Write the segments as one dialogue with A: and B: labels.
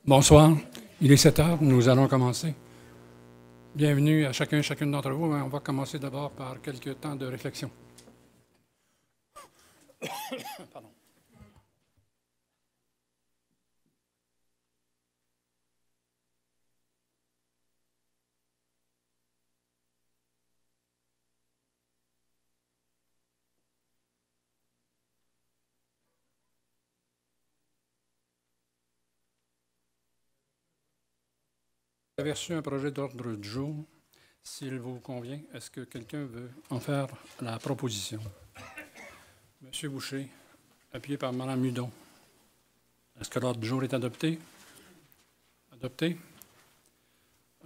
A: Bonsoir, il est 7 heures, nous allons commencer. Bienvenue à chacun et chacune d'entre vous. On va commencer d'abord par quelques temps de réflexion. Pardon. Vous avez reçu un projet d'ordre du jour. S'il vous convient, est-ce que quelqu'un veut en faire la proposition? Monsieur Boucher, appuyé par Mme Mudon. Est-ce que l'ordre du jour est adopté? Adopté.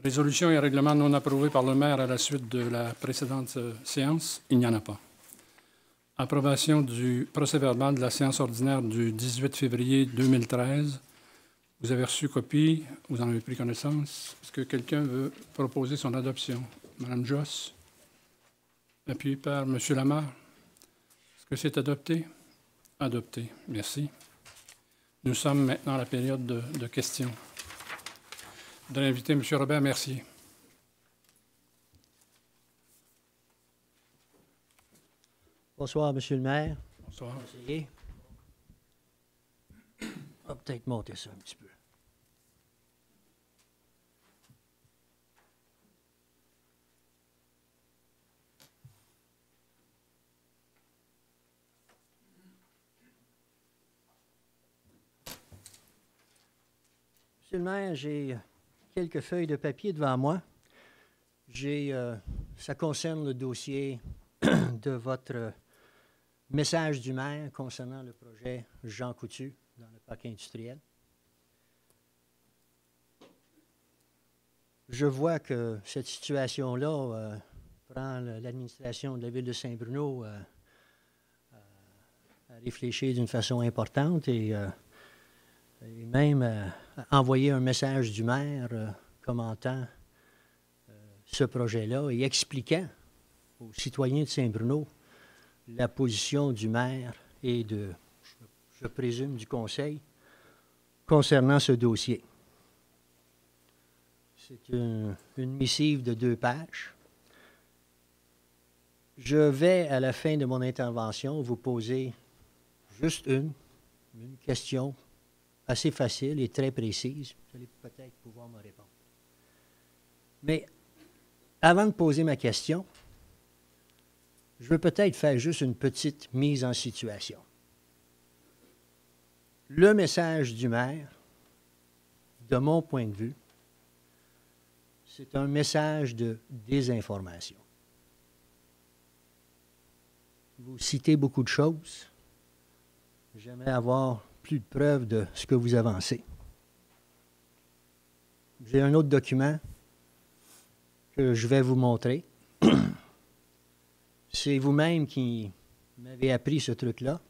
A: Résolution et règlement non approuvés par le maire à la suite de la précédente séance? Il n'y en a pas. Approbation du procès-verbal de la séance ordinaire du 18 février 2013. Vous avez reçu copie, vous en avez pris connaissance. Est-ce que quelqu'un veut proposer son adoption? Madame Josse, appuyé par M. Lamarre. Est-ce que c'est adopté? Adopté. Merci. Nous sommes maintenant à la période de questions. Je voudrais inviter M. Robert Mercier.
B: Bonsoir, M. le maire.
A: Bonsoir.
B: On va peut-être monter ça un petit peu. Monsieur le maire, j'ai quelques feuilles de papier devant moi. Ça concerne le dossier de votre message du maire concernant le projet Jean Coutu dans le parc industriel. Je vois que cette situation-là prend l'administration de la ville de Saint-Bruno à réfléchir d'une façon importante et même à envoyer un message du maire commentant ce projet-là et expliquant aux citoyens de Saint-Bruno la position du maire et je présume, du conseil concernant ce dossier. C'est une missive de 2 pages. Je vais, à la fin de mon intervention, vous poser juste une question assez facile et très précise. Vous allez peut-être pouvoir me répondre. Mais avant de poser ma question, je veux peut-être faire juste une petite mise en situation. Le message du maire, de mon point de vue, c'est un message de désinformation. Vous citez beaucoup de choses. J'aimerais avoir plus de preuves de ce que vous avancez. J'ai un autre document que je vais vous montrer. C'est vous-même qui m'avez appris ce truc-là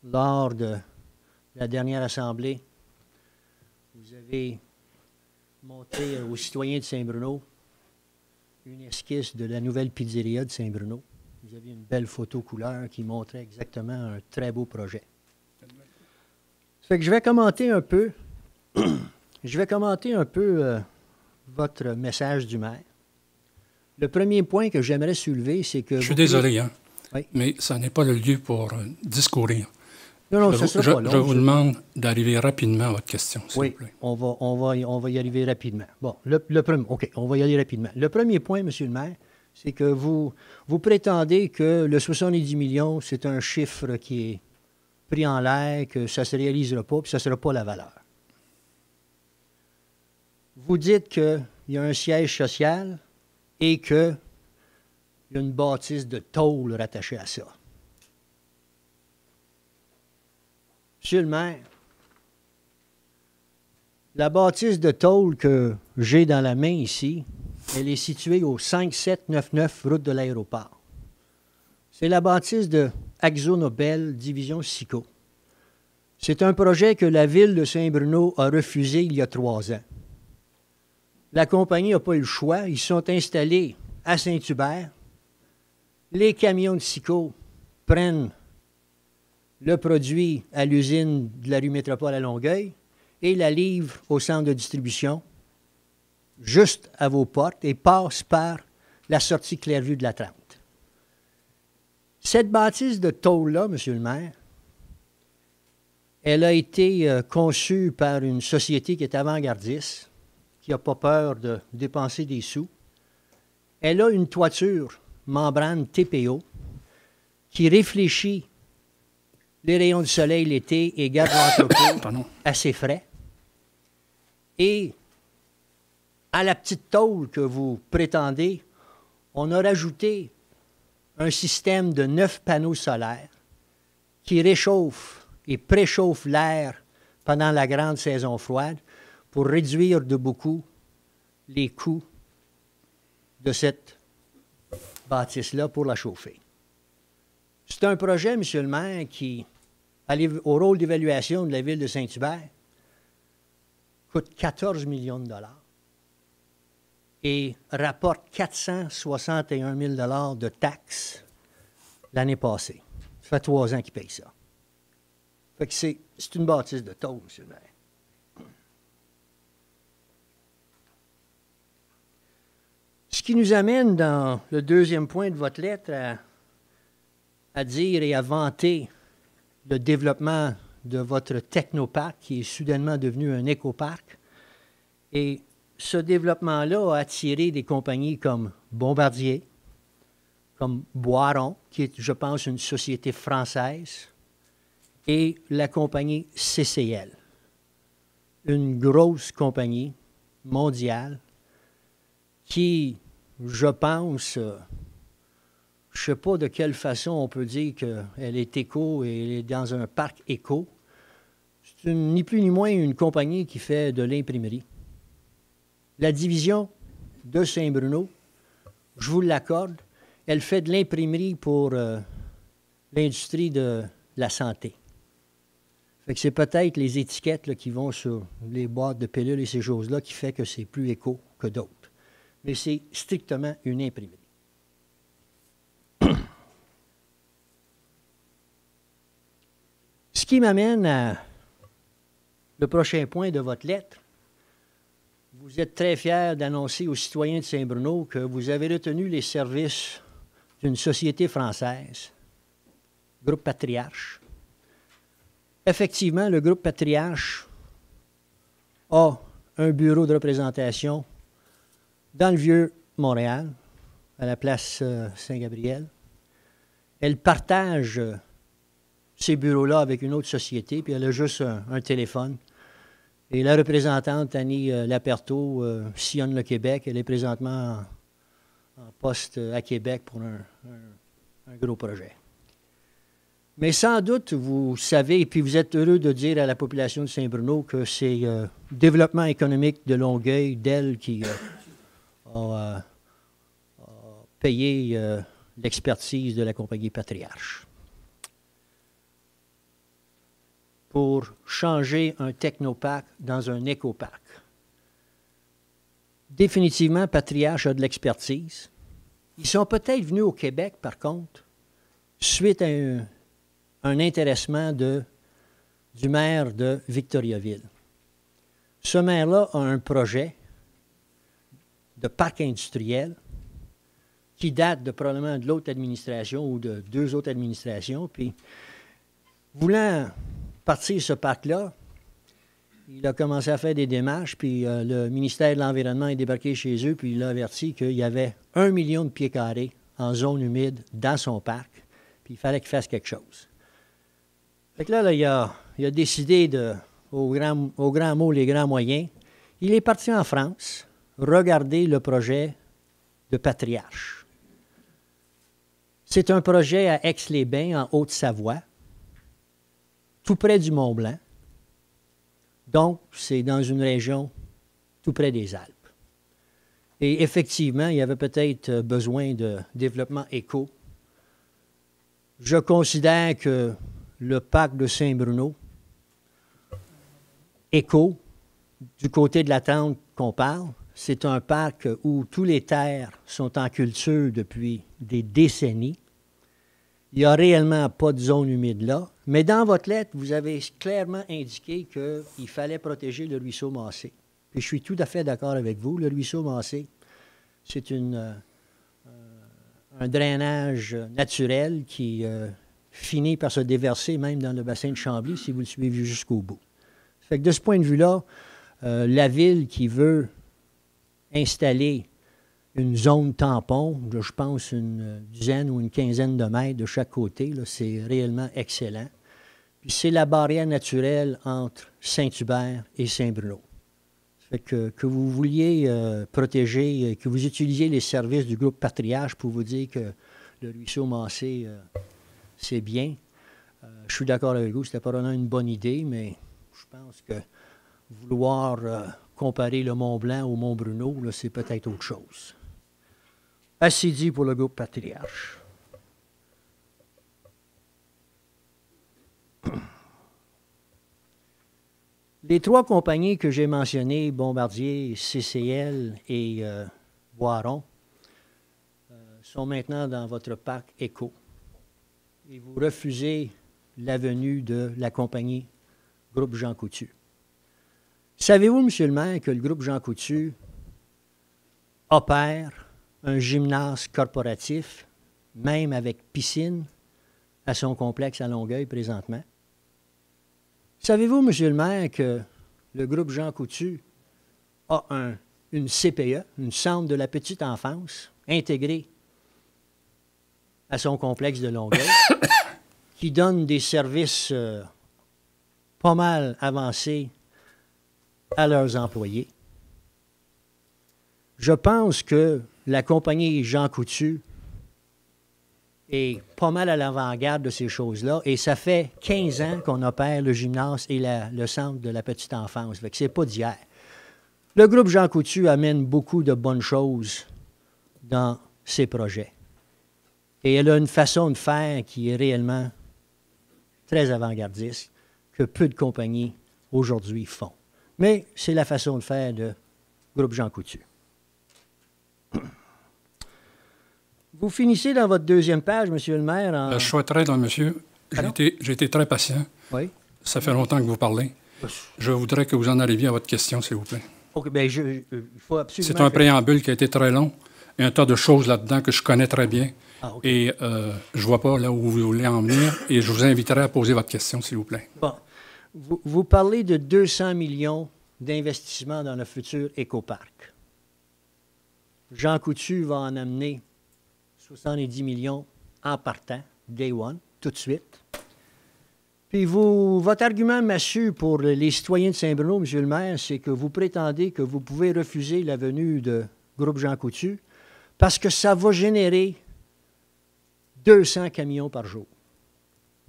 B: lors de la dernière assemblée. Vous avez montré aux citoyens de Saint-Bruno une esquisse de la nouvelle pizzeria de Saint-Bruno. Vous aviez une belle photo couleur qui montrait exactement un très beau projet. Ça fait que je vais commenter un peu, votre message du maire. Le premier point que j'aimerais soulever, c'est que...
A: Je suis désolé, hein,
B: oui.
A: Mais ça n'est pas le lieu pour discourir.
B: Non, ça sera pas long.
A: Je vous demande d'arriver rapidement à votre question, s'il vous plaît.
B: On va y arriver rapidement. Bon, OK, on va y aller rapidement. Le premier point, M. le maire, c'est que vous prétendez que le 70 millions, c'est un chiffre qui est pris en l'air, que ça ne se réalisera pas, puis ça ne sera pas la valeur. Vous dites qu'il y a un siège social et qu'il y a une bâtisse de tôle rattachée à ça. Monsieur le maire, la bâtisse de tôle que j'ai dans la main ici, elle est située au 5799 route de l'aéroport. C'est la bâtisse de Akzo Nobel, division SICO. C'est un projet que la ville de Saint-Bruno a refusé il y a 3 ans. La compagnie n'a pas eu le choix. Ils sont installés à Saint-Hubert. Les camions de SICO prennent le produit à l'usine de la rue Métropole à Longueuil et la livre au centre de distribution, juste à vos portes, et passe par la sortie Clairvue de la 30. Cette bâtisse de tôle-là, Monsieur le maire, elle a été conçue par une société qui est avant-gardiste, qui n'a pas peur de dépenser des sous. Elle a une toiture membrane TPO qui réfléchit les rayons du soleil l'été et garde l'entrepôt assez frais. Et à la petite tôle que vous prétendez, on a rajouté un système de 9 panneaux solaires qui réchauffe et préchauffe l'air pendant la grande saison froide pour réduire de beaucoup les coûts de cette bâtisse-là pour la chauffer. C'est un projet, M. le maire, qui, au rôle d'évaluation de la ville de Saint-Hubert, coûte 14 millions de dollars et rapporte 461 000 $ de taxes l'année passée. Ça fait 3 ans qu'il paye ça. Fait que c'est une bâtisse de tôle, M. le maire. Ce qui nous amène dans le deuxième point de votre lettre à dire et à vanter le développement de votre technoparc qui est soudainement devenu un écoparc. Et ce développement-là a attiré des compagnies comme Bombardier, comme Boiron, qui est, je pense, une société française, et la compagnie CCL, une grosse compagnie mondiale qui, je pense, je ne sais pas de quelle façon on peut dire qu'elle est éco et elle est dans un parc éco. C'est ni plus ni moins une compagnie qui fait de l'imprimerie. La division de Saint-Bruno, je vous l'accorde, elle fait de l'imprimerie pour l'industrie de la santé. Fait que c'est peut-être les étiquettes là, qui vont sur les boîtes de pilules et ces choses-là qui fait que c'est plus éco que d'autres. Mais c'est strictement une imprimerie. Ce qui m'amène à le prochain point de votre lettre. Vous êtes très fiers d'annoncer aux citoyens de Saint-Bruno que vous avez retenu les services d'une société française, Groupe Patriarche. Effectivement, le Groupe Patriarche a un bureau de représentation dans le vieux Montréal, à la place Saint-Gabriel. Elle partage ces bureaux-là avec une autre société, puis elle a juste un téléphone. Et la représentante, Annie Laperto, sillonne le Québec. Elle est présentement en poste à Québec pour un gros projet. Mais sans doute, vous savez, et puis vous êtes heureux de dire à la population de Saint-Bruno que c'est le développement économique de Longueuil, d'elle, qui a payé l'expertise de la compagnie Patriarche pour changer un technoparc dans un écoparc. Définitivement, Patriarche a de l'expertise. Ils sont peut-être venus au Québec, par contre, suite à un intéressement du maire de Victoriaville. Ce maire-là a un projet de parc industriel qui date probablement de l'autre administration ou de 2 autres administrations. Puis, voulant partir ce parc-là, il a commencé à faire des démarches, puis le ministère de l'Environnement est débarqué chez eux, puis il a averti qu'il y avait 1 million de pieds carrés en zone humide dans son parc, puis il fallait qu'il fasse quelque chose. Fait que là, il a décidé au grand mot, les grands moyens. Il est parti en France regarder le projet de Patriarche. C'est un projet à Aix-les-Bains, en Haute-Savoie, tout près du Mont-Blanc. Donc, c'est dans une région tout près des Alpes. Et effectivement, il y avait peut-être besoin de développement éco. Je considère que le parc de Saint-Bruno, éco, du côté de la Tente qu'on parle, c'est un parc où tous les terres sont en culture depuis des décennies. Il n'y a réellement pas de zone humide là. Mais dans votre lettre, vous avez clairement indiqué qu'il fallait protéger le ruisseau Massé. Et je suis tout à fait d'accord avec vous. Le ruisseau Massé, c'est un drainage naturel qui finit par se déverser même dans le bassin de Chambly si vous le suivez jusqu'au bout. Fait que de ce point de vue-là, la ville qui veut installer une zone tampon, je pense une dizaine ou une quinzaine de mètres de chaque côté, c'est réellement excellent. Puis c'est la barrière naturelle entre Saint-Hubert et Saint-Bruno. Fait que vous vouliez protéger, que vous utilisiez les services du groupe Patriarche pour vous dire que le ruisseau Massé, c'est bien. Je suis d'accord avec vous, c'était probablement une bonne idée, mais je pense que vouloir comparer le Mont-Blanc au Mont-Bruno, c'est peut-être autre chose. Assez dit pour le groupe Patriarche. Les trois compagnies que j'ai mentionnées, Bombardier, CCL et Boiron, sont maintenant dans votre parc Éco. Et vous refusez la venue de la compagnie Groupe Jean Coutu. Savez-vous, monsieur le maire, que le groupe Jean Coutu opère un gymnase corporatif, même avec piscine, à son complexe à Longueuil présentement? Savez-vous, monsieur le maire, que le groupe Jean Coutu a une CPE, une centre de la petite enfance, intégrée à son complexe de Longueuil, qui donne des services pas mal avancés à leurs employés? Je pense que la compagnie Jean Coutu est pas mal à l'avant-garde de ces choses-là, et ça fait 15 ans qu'on opère le gymnase et le centre de la petite enfance. Fait que c'est pas d'hier. Le groupe Jean Coutu amène beaucoup de bonnes choses dans ses projets. Et elle a une façon de faire qui est réellement très avant-gardiste, que peu de compagnies aujourd'hui font. Mais c'est la façon de faire de groupe Jean Coutu. Vous finissez dans votre deuxième page, monsieur le maire. En...
A: Je souhaiterais, là, monsieur, j'ai été très patient.
B: Oui.
A: Ça fait longtemps que vous parlez. Je voudrais que vous en arriviez à votre question, s'il vous plaît.
B: OK, bien, il faut absolument...
A: C'est un préambule qui a été très long. Il y a un tas de choses là-dedans que je connais très bien.
B: Ah, OK.
A: Et je ne vois pas là où vous voulez en venir. Et je vous inviterai à poser votre question, s'il vous plaît.
B: Bon. Vous parlez de 200 millions d'investissements dans le futur écoparc. Jean Coutu va en amener 70 millions en partant, day one, tout de suite. Puis votre argument massue pour les citoyens de Saint-Bruno, monsieur le maire, c'est que vous prétendez que vous pouvez refuser la venue de groupe Jean Coutu parce que ça va générer 200 camions par jour.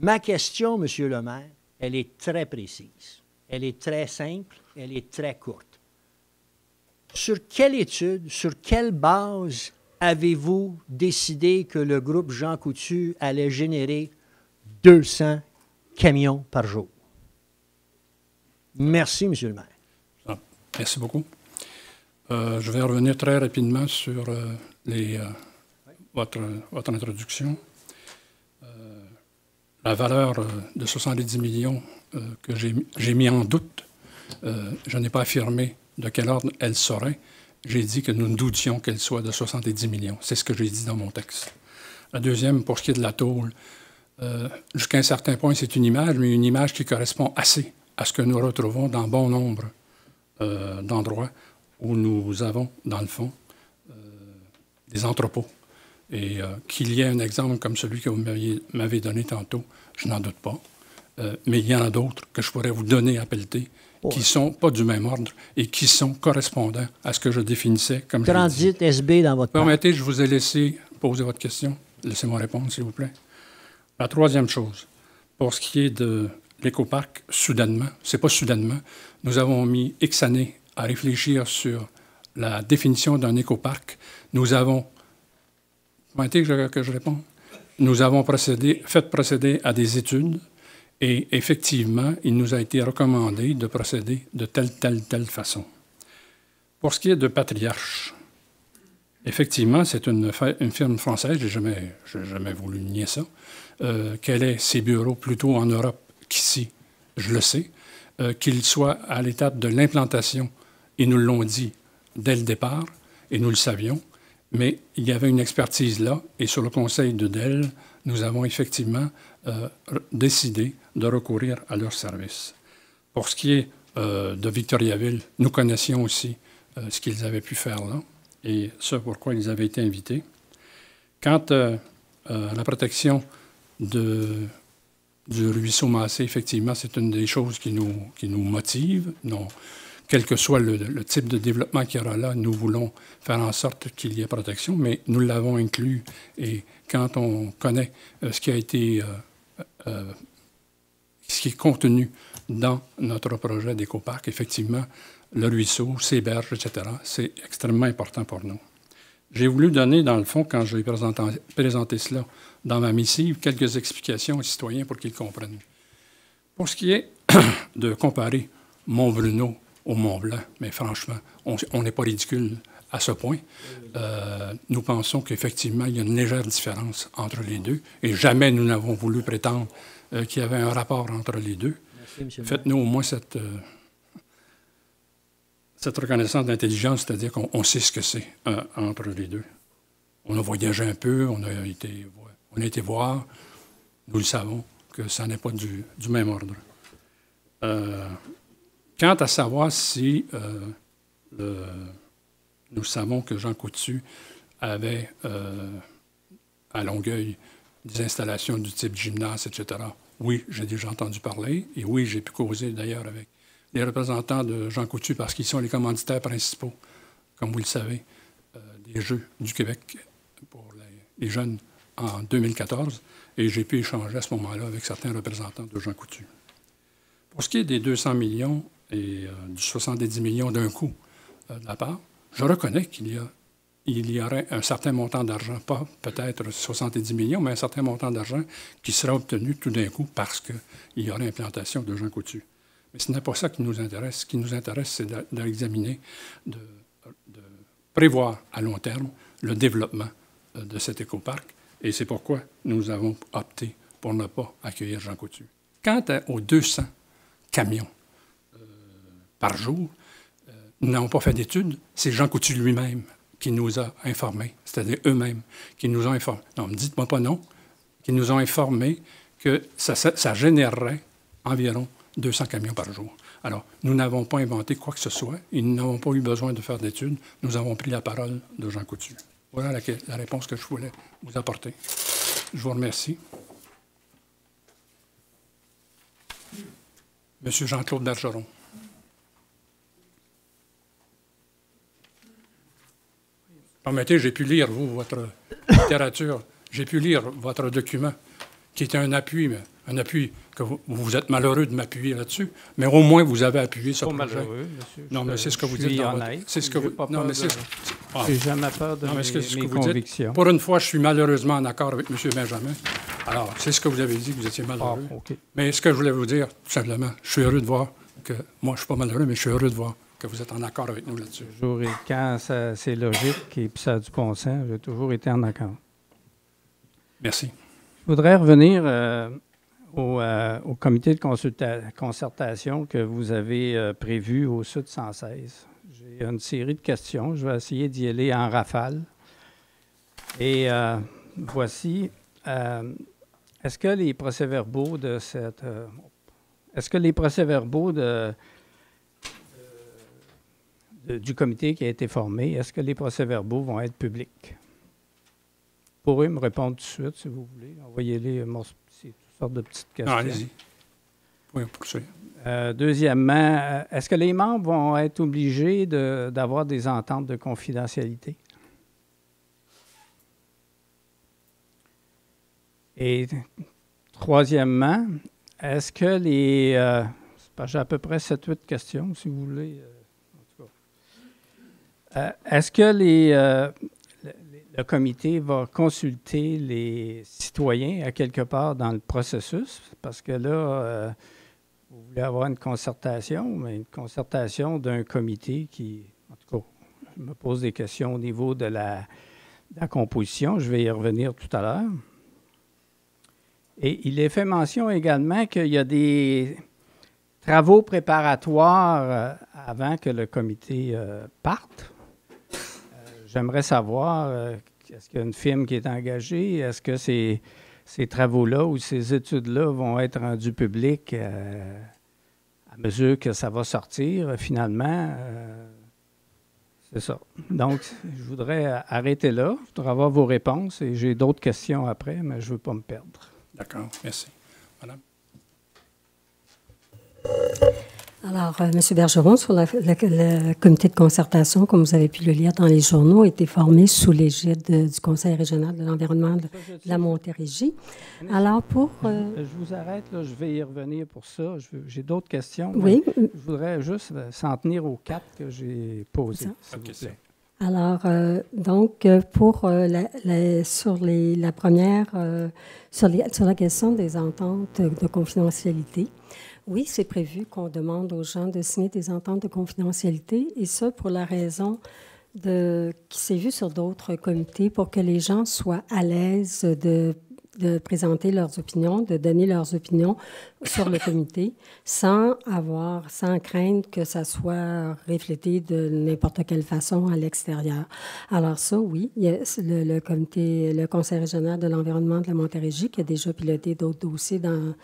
B: Ma question, monsieur le maire, elle est très précise. Elle est très simple, elle est très courte. Sur quelle étude, sur quelle base avez-vous décidé que le groupe Jean Coutu allait générer 200 camions par jour? Merci, M. le maire.
A: Ah, merci beaucoup. Je vais revenir très rapidement sur votre introduction. La valeur de 70 millions que j'ai mis en doute, je n'ai pas affirmé de quel ordre elle serait. J'ai dit que nous doutions qu'elle soit de 70 millions. C'est ce que j'ai dit dans mon texte. La deuxième, pour ce qui est de la tôle, jusqu'à un certain point, c'est une image, mais une image qui correspond assez à ce que nous retrouvons dans bon nombre d'endroits où nous avons, dans le fond, des entrepôts. Et qu'il y ait un exemple comme celui que vous m'avez donné tantôt, je n'en doute pas. Mais il y en a d'autres que je pourrais vous donner à pelleter, qui ne sont pas du même ordre et qui sont correspondants à ce que je définissais comme...
B: Transit SB dans votre...
A: Permettez, je vous ai laissé poser votre question. Laissez-moi répondre, s'il vous plaît. La troisième chose, pour ce qui est de l'écoparc, soudainement, c'est pas soudainement, nous avons mis X années à réfléchir sur la définition d'un écoparc. Nous avons... Permettez que je réponde. Nous avons fait procéder à des études. Et effectivement, il nous a été recommandé de procéder de telle façon. Pour ce qui est de Patriarche, effectivement, c'est une firme française, je n'ai jamais voulu nier ça, quels est ses bureaux plutôt en Europe qu'ici, je le sais. Qu'il soit à l'étape de l'implantation, ils nous l'ont dit dès le départ, et nous le savions, mais il y avait une expertise là, et sur le conseil de Dell, nous avons effectivement décidé de recourir à leur service. Pour ce qui est de Victoriaville, nous connaissions aussi ce qu'ils avaient pu faire là, et ce pourquoi ils avaient été invités. Quant à la protection du ruisseau Massé, effectivement, c'est une des choses qui nous motive. Non, quel que soit le type de développement qu'il y aura là, nous voulons faire en sorte qu'il y ait protection, mais nous l'avons inclus. Et quand on connaît ce qui a été, ce qui est contenu dans notre projet d'écoparc, effectivement, le ruisseau, ses berges, etc., c'est extrêmement important pour nous. J'ai voulu donner, dans le fond, quand j'ai présenté cela dans ma missive, quelques explications aux citoyens pour qu'ils comprennent. Pour ce qui est de comparer Mont-Bruno au Mont-Blanc, mais franchement, on n'est pas ridicule à ce point. Nous pensons qu'effectivement, il y a une légère différence entre les deux, et jamais nous n'avons voulu prétendre qu'il y avait un rapport entre les deux. Faites-nous au moins cette reconnaissance d'intelligence, c'est-à-dire qu'on sait ce que c'est entre les deux. On a voyagé un peu, on a été voir, nous le savons, que ça n'est pas du même ordre. Quant à savoir si nous savons que Jean Coutu avait à Longueuil des installations du type gymnase, etc. Oui, j'ai déjà entendu parler, et oui, j'ai pu causer d'ailleurs avec les représentants de Jean Coutu parce qu'ils sont les commanditaires principaux, comme vous le savez, des Jeux du Québec pour les jeunes en 2014, et j'ai pu échanger à ce moment-là avec certains représentants de Jean Coutu. Pour ce qui est des 200 millions et du 70 millions d'un coup de la part, je reconnais qu'il y aurait un certain montant d'argent, pas peut-être 70 millions, mais un certain montant d'argent qui sera obtenu tout d'un coup parce qu'il y aurait implantation de Jean Coutu. Mais ce n'est pas ça qui nous intéresse. Ce qui nous intéresse, c'est d'examiner, de prévoir à long terme le développement de cet écoparc. Et c'est pourquoi nous avons opté pour ne pas accueillir Jean Coutu. Quant aux 200 camions par jour, nous n'avons pas fait d'études. C'est Jean Coutu lui-même qui nous a informés, c'est-à-dire eux-mêmes qui nous ont informés. Non, dites-moi pas non, qui nous ont informés que ça générerait environ 200 camions par jour. Alors, nous n'avons pas inventé quoi que ce soit et nous n'avons pas eu besoin de faire d'études. Nous avons pris la parole de Jean Coutu. Voilà la réponse que je voulais vous apporter. Je vous remercie. Monsieur Jean-Claude Bergeron. Permettez, j'ai pu lire, votre littérature, j'ai pu lire votre document, qui était un appui que vous êtes malheureux de m'appuyer là-dessus, mais au moins vous avez appuyé ce projet.
C: Malheureux, monsieur.
A: Non, mais c'est ce que vous dites dans votre... C'est ce que vous...
C: Non, mais c'est... J'ai jamais peur de mes convictions.
A: Pour une fois, je suis malheureusement en accord avec M. Benjamin. Alors, c'est ce que vous avez dit, que vous étiez malheureux.
C: Ah, okay.
A: Mais ce que je voulais vous dire, tout simplement, je suis heureux de voir que... Moi, je ne suis pas malheureux, mais je suis heureux de voir que vous êtes en accord avec nous là-dessus.
C: Quand c'est logique et puis ça a du bon sens, j'ai toujours été en accord.
A: Merci.
C: Je voudrais revenir au comité de concertation que vous avez prévu au Sud 116. J'ai une série de questions. Je vais essayer d'y aller en rafale. Et voici. Est-ce que les procès-verbaux de cette... est-ce que les procès-verbaux du comité qui a été formé, est-ce que les procès-verbaux vont être publics? Vous pourrez me répondre tout de suite, si vous voulez. Envoyez-les, c'est toutes sortes de petites questions.
A: Non, allez-y. Oui, poursuivre.
C: Deuxièmement, est-ce que les membres vont être obligés d'avoir des ententes de confidentialité? Et troisièmement, est-ce que les... j'ai à peu près 7-8 questions, si vous voulez. En tout cas. Est-ce que le comité va consulter les citoyens à quelque part dans le processus? Parce que là, vous voulez avoir une concertation, mais une concertation d'un comité qui, en tout cas, je me pose des questions au niveau de la composition. Je vais y revenir tout à l'heure. Et il est fait mention également qu'il y a des travaux préparatoires avant que le comité parte. J'aimerais savoir, est-ce qu'il y a une firme qui est engagée? Est-ce que ces travaux-là ou ces études-là vont être rendus publics à mesure que ça va sortir, finalement? C'est ça. Donc, je voudrais arrêter là. Je voudrais avoir vos réponses et j'ai d'autres questions après, mais je ne veux pas me perdre.
A: D'accord, merci. Madame?
D: Alors, M. Bergeron, sur le comité de concertation, comme vous avez pu le lire dans les journaux, a été formé sous l'égide du Conseil régional de l'environnement de la Montérégie. Alors, pour...
C: Je vous arrête, là, je vais y revenir pour ça. J'ai d'autres questions.
D: Oui.
C: Je voudrais juste s'en tenir aux 4 que j'ai posées, s'il vous plaît.
D: Alors, donc, pour sur la question des ententes de confidentialité, oui, c'est prévu qu'on demande aux gens de signer des ententes de confidentialité, et ça pour la raison qui s'est vu sur d'autres comités, pour que les gens soient à l'aise de présenter leurs opinions, de donner leurs opinions sur le comité, sans craindre que ça soit reflété de n'importe quelle façon à l'extérieur. Alors ça, oui, il y a le Conseil régional de l'environnement de la Montérégie, qui a déjà piloté d'autres dossiers dans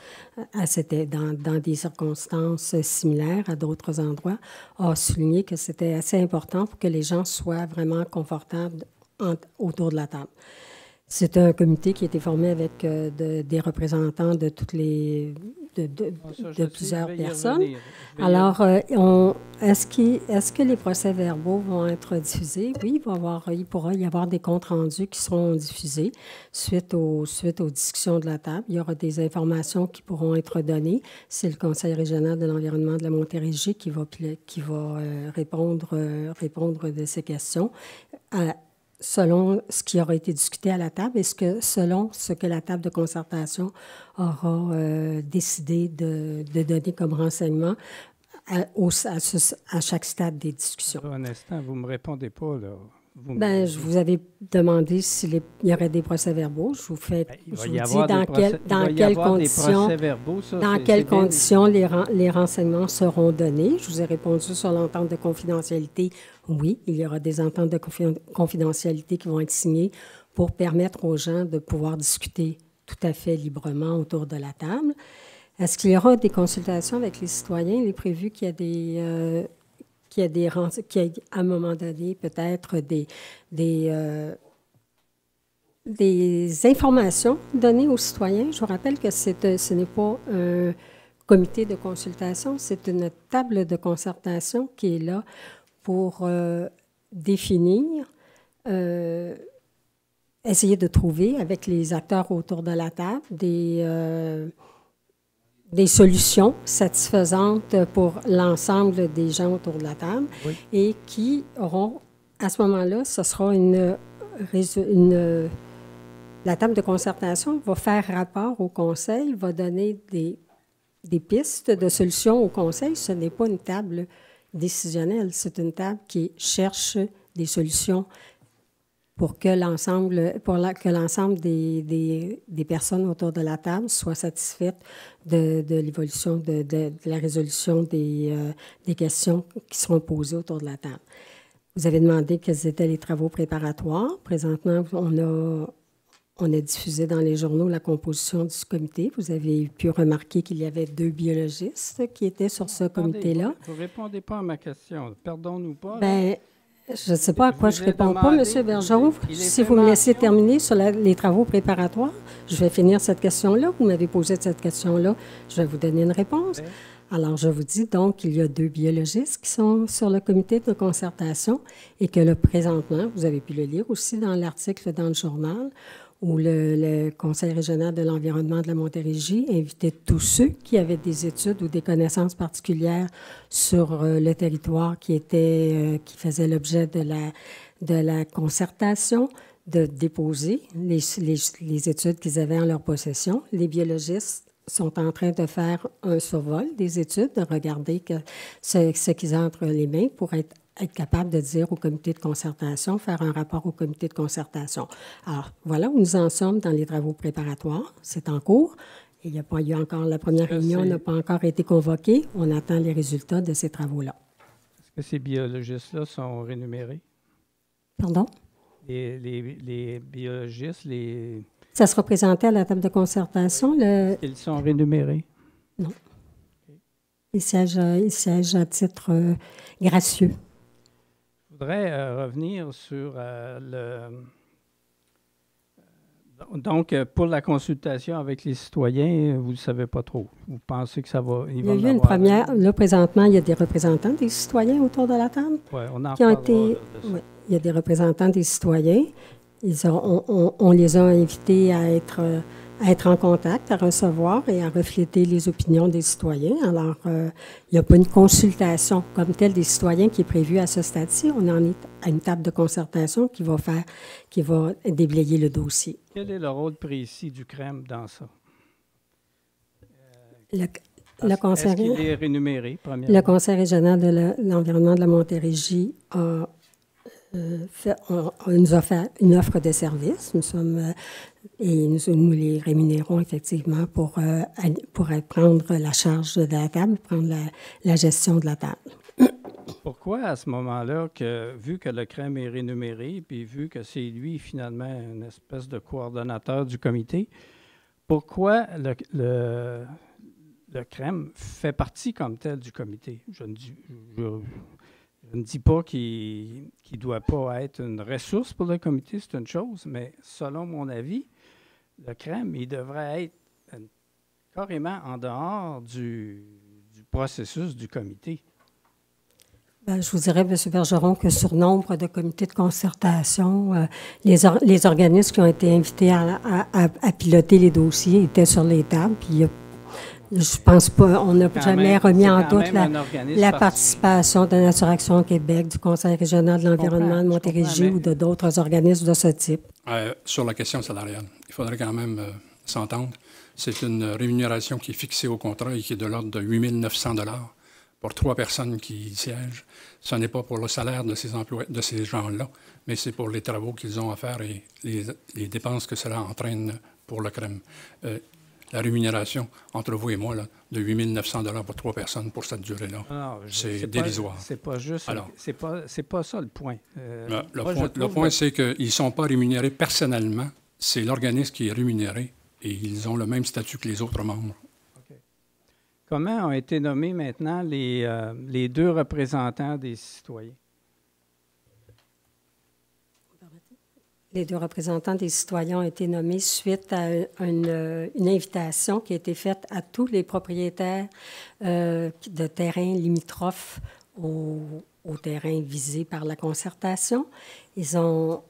D: des circonstances similaires à d'autres endroits, a souligné que c'était assez important pour que les gens soient vraiment confortables autour de la table. C'est un comité qui a été formé avec des représentants de plusieurs personnes. Alors, est-ce que les procès-verbaux vont être diffusés? Oui, il pourra y avoir des comptes rendus qui seront diffusés suite aux discussions de la table. Il y aura des informations qui pourront être données. C'est le Conseil régional de l'environnement de la Montérégie qui va répondre de ces questions. Selon ce qui aura été discuté à la table et selon ce que la table de concertation aura décidé de donner comme renseignement à chaque stade des discussions.
C: Un instant, vous ne me répondez pas, là.
D: Je vous avais demandé s'il y aurait des procès-verbaux. Je vous dis dans quelles conditions les renseignements seront donnés. Je vous ai répondu sur l'entente de confidentialité. Oui, il y aura des ententes de confidentialité qui vont être signées pour permettre aux gens de pouvoir discuter tout à fait librement autour de la table. Est-ce qu'il y aura des consultations avec les citoyens? Il est prévu qu'il y a à un moment donné, peut-être des informations données aux citoyens. Je vous rappelle que ce n'est pas un comité de consultation, c'est une table de concertation qui est là pour définir, essayer de trouver avec les acteurs autour de la table des solutions satisfaisantes pour l'ensemble des gens autour de la table, oui, et qui auront, à ce moment-là, ce sera la table de concertation va faire rapport au Conseil, va donner des pistes de solutions au Conseil. Ce n'est pas une table décisionnelle, c'est une table qui cherche des solutions pour que l'ensemble des personnes autour de la table soient satisfaites de l'évolution, de la résolution des questions qui seront posées autour de la table. Vous avez demandé quels étaient les travaux préparatoires. Présentement, on a diffusé dans les journaux la composition du comité. Vous avez pu remarquer qu'il y avait 2 biologistes qui étaient sur ce comité-là.
C: Vous ne répondez pas à ma question. Perdons-nous pas.
D: Je ne sais pas à quoi je ne réponds pas, M. Bergeron. Si vous me laissez terminer sur les travaux préparatoires, je vais finir cette question-là. Vous m'avez posé cette question-là. Je vais vous donner une réponse. Okay. Alors, je vous dis donc qu'il y a 2 biologistes qui sont sur le comité de concertation et que là, présentement, vous avez pu le lire aussi dans l'article dans le journal, où le Conseil régional de l'environnement de la Montérégie invitait tous ceux qui avaient des études ou des connaissances particulières sur le territoire qui faisait l'objet de la concertation, de déposer les études qu'ils avaient en leur possession. Les biologistes sont en train de faire un survol des études, de regarder ce qu'ils ont entre les mains pour être être capable de dire au comité de concertation, faire un rapport au comité de concertation. Alors, voilà où nous en sommes dans les travaux préparatoires. C'est en cours. Il n'y a pas eu encore, la première réunion n'a pas encore été convoquée. On attend les résultats de ces travaux-là.
C: Est-ce que ces biologistes-là sont rémunérés?
D: Pardon?
C: Les biologistes,
D: Ça sera présenté à la table de concertation.
C: Ils sont rémunérés?
D: Non. Ils siègent à titre gracieux.
C: Je voudrais revenir sur donc, pour la consultation avec les citoyens, vous ne savez pas trop. Vous pensez que ça va...
D: Il y a eu une première... Là, présentement, il y a des représentants des citoyens autour de la table.
C: Oui, on en
D: qui ont
C: reparlera,
D: été...
C: là, de ça.
D: Oui, il y a des représentants des citoyens. On les a invités à être en contact, à recevoir et à refléter les opinions des citoyens. Alors, il n'y a pas une consultation comme telle des citoyens qui est prévue à ce stade-ci. On en est à une table de concertation qui va déblayer le dossier.
C: Quel est le rôle précis du CREM dans ça?
D: Est-ce
C: qu'il est rémunéré, premièrement?
D: Le Conseil régional de l'environnement de la Montérégie nous a fait une offre de service. Et nous les rémunérons effectivement pour prendre la charge de la table, prendre la gestion de la table.
C: Pourquoi à ce moment-là, vu que le CREM est rémunéré, puis vu que c'est lui finalement une espèce de coordonnateur du comité, pourquoi le CREM fait partie comme tel du comité? Je ne dis pas qu'il ne doit pas être une ressource pour le comité, c'est une chose, mais selon mon avis, le CREM, il devrait être carrément en dehors du processus du comité.
D: Bien, je vous dirais, M. Bergeron, que sur nombre de comités de concertation, les organismes qui ont été invités à piloter les dossiers étaient sur les tables, puis je pense pas, on n'a jamais remis en doute la participation de Nature Action Québec, du Conseil régional de l'environnement de Montérégie ou d'autres organismes de ce type.
A: Sur la question salariale, il faudrait quand même s'entendre. C'est une rémunération qui est fixée au contrat et qui est de l'ordre de 8 900 $ pour 3 personnes qui y siègent. Ce n'est pas pour le salaire de ces gens-là, mais c'est pour les travaux qu'ils ont à faire et les dépenses que cela entraîne pour le CREM. La rémunération, entre vous et moi, là, de 8 900 $ pour 3 personnes pour cette durée-là, c'est dérisoire.
C: C'est pas juste... Alors, c'est pas ça le point.
A: Le point, c'est qu'ils ne sont pas rémunérés personnellement. C'est l'organisme qui est rémunéré et ils ont le même statut que les autres membres.
C: Okay. Comment ont été nommés maintenant les 2 représentants des citoyens?
D: Les 2 représentants des citoyens ont été nommés suite à une invitation qui a été faite à tous les propriétaires de terrains limitrophes au terrain visé par la concertation. Ils ont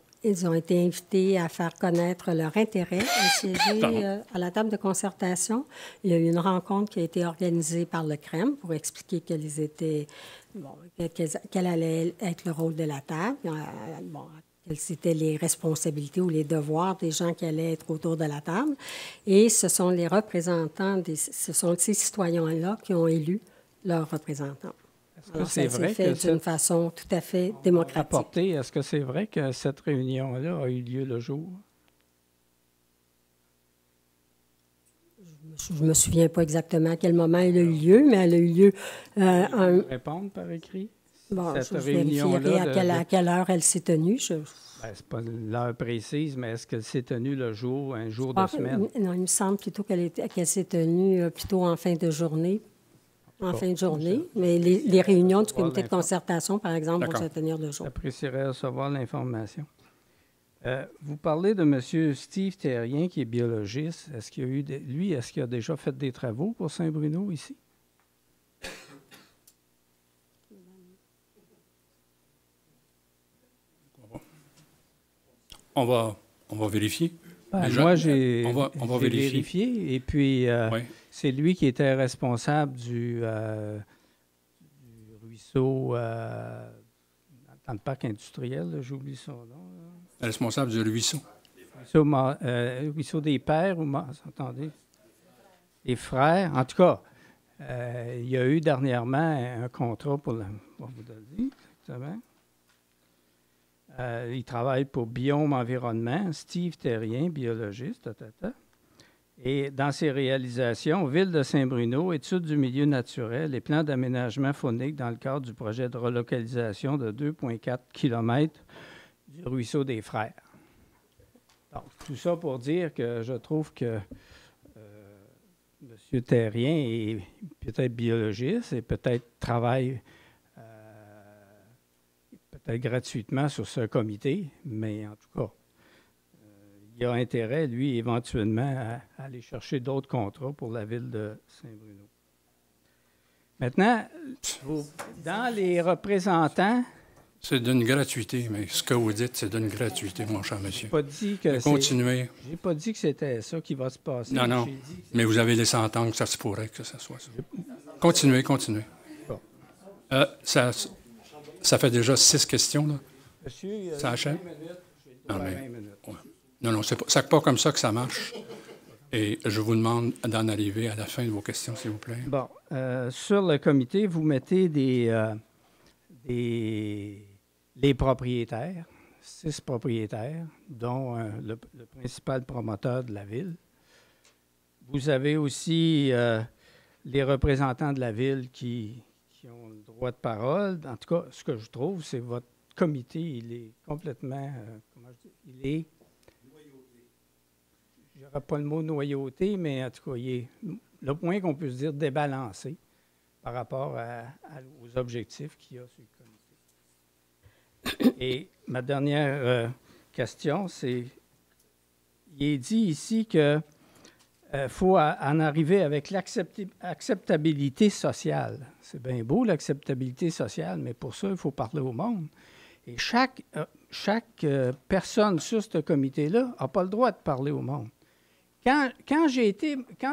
D: été invités à faire connaître leur intérêt à siéger à la table de concertation. Il y a eu une rencontre qui a été organisée par le CREM pour expliquer quel allait être le rôle de la table. Quelles étaient les responsabilités ou les devoirs des gens qui allaient être autour de la table. Et ce sont les représentants, ce sont ces citoyens-là qui ont élu leurs représentants.
C: Est-ce que c'est vrai
D: fait d'une façon tout à fait démocratique.
C: Est-ce que c'est vrai que cette réunion-là a eu lieu le jour?
D: Je ne me souviens pas exactement à quel moment elle a eu lieu, mais elle a eu lieu...
C: répondre par écrit?
D: Bon, je vérifierai à quelle heure elle s'est tenue. Ce n'est
C: pas l'heure précise, mais est-ce qu'elle s'est tenue un jour de semaine?
D: Non, il me semble plutôt qu'elle s'est tenue plutôt en fin de journée. Mais les réunions du comité de concertation, par exemple, vont se tenir le jour.
C: J'apprécierais recevoir l'information. Vous parlez de M. Steve Terrien, qui est biologiste. Est-ce qu'il a déjà fait des travaux pour Saint-Bruno ici?
A: On va vérifier.
C: Moi, j'ai
A: vérifié.
C: Et puis, c'est lui qui était responsable du ruisseau dans le parc industriel. J'oublie son nom.
A: Responsable du ruisseau.
C: Ruisseau des Pères, attendez. Les Frères. En tout cas, il y a eu dernièrement un contrat pour on vous donne justement. Il travaille pour Biome Environnement, Steve Terrien, biologiste, Et dans ses réalisations, Ville de Saint-Bruno, études du milieu naturel et plans d'aménagement faunique dans le cadre du projet de relocalisation de 2,4 km du ruisseau des Frères. Donc, tout ça pour dire que je trouve que M. Terrien est peut-être biologiste et peut-être travaille peut-être gratuitement sur ce comité, mais en tout cas, il a intérêt, lui, éventuellement, à aller chercher d'autres contrats pour la ville de Saint-Bruno. Maintenant, dans les représentants...
A: C'est d'une gratuité, mais ce que vous dites, c'est d'une gratuité, mon cher monsieur.
C: Pas dit que
A: continuez.
C: Je n'ai pas dit que c'était ça qui va se passer.
A: Non, non, mais vous avez laissé entendre que ça se pourrait que ça soit ça. Continuez.
C: Bon.
A: Ça fait déjà 6 questions, là.
C: Monsieur,
A: ça achève?
C: 20 minutes.
A: Non, mais,
C: 20 minutes.
A: Ouais. Non, c'est pas comme ça que ça marche. Et je vous demande d'en arriver à la fin de vos questions, s'il vous plaît.
C: Bon. Sur le comité, vous mettez les propriétaires, 6 propriétaires, dont le principal promoteur de la ville. Vous avez aussi les représentants de la ville qui ont le droit de parole. En tout cas, ce que je trouve, c'est votre comité, il est complètement, il est, je n'aurai pas le mot noyauté, mais en tout cas, il est, le point qu'on peut se dire, débalancé par rapport aux objectifs qu'il y a sur le comité. Et ma dernière question, c'est, il est dit ici que faut en arriver avec l'acceptabilité sociale. C'est bien beau, l'acceptabilité sociale, mais pour ça, il faut parler au monde. Et chaque personne sur ce comité-là n'a pas le droit de parler au monde. Quand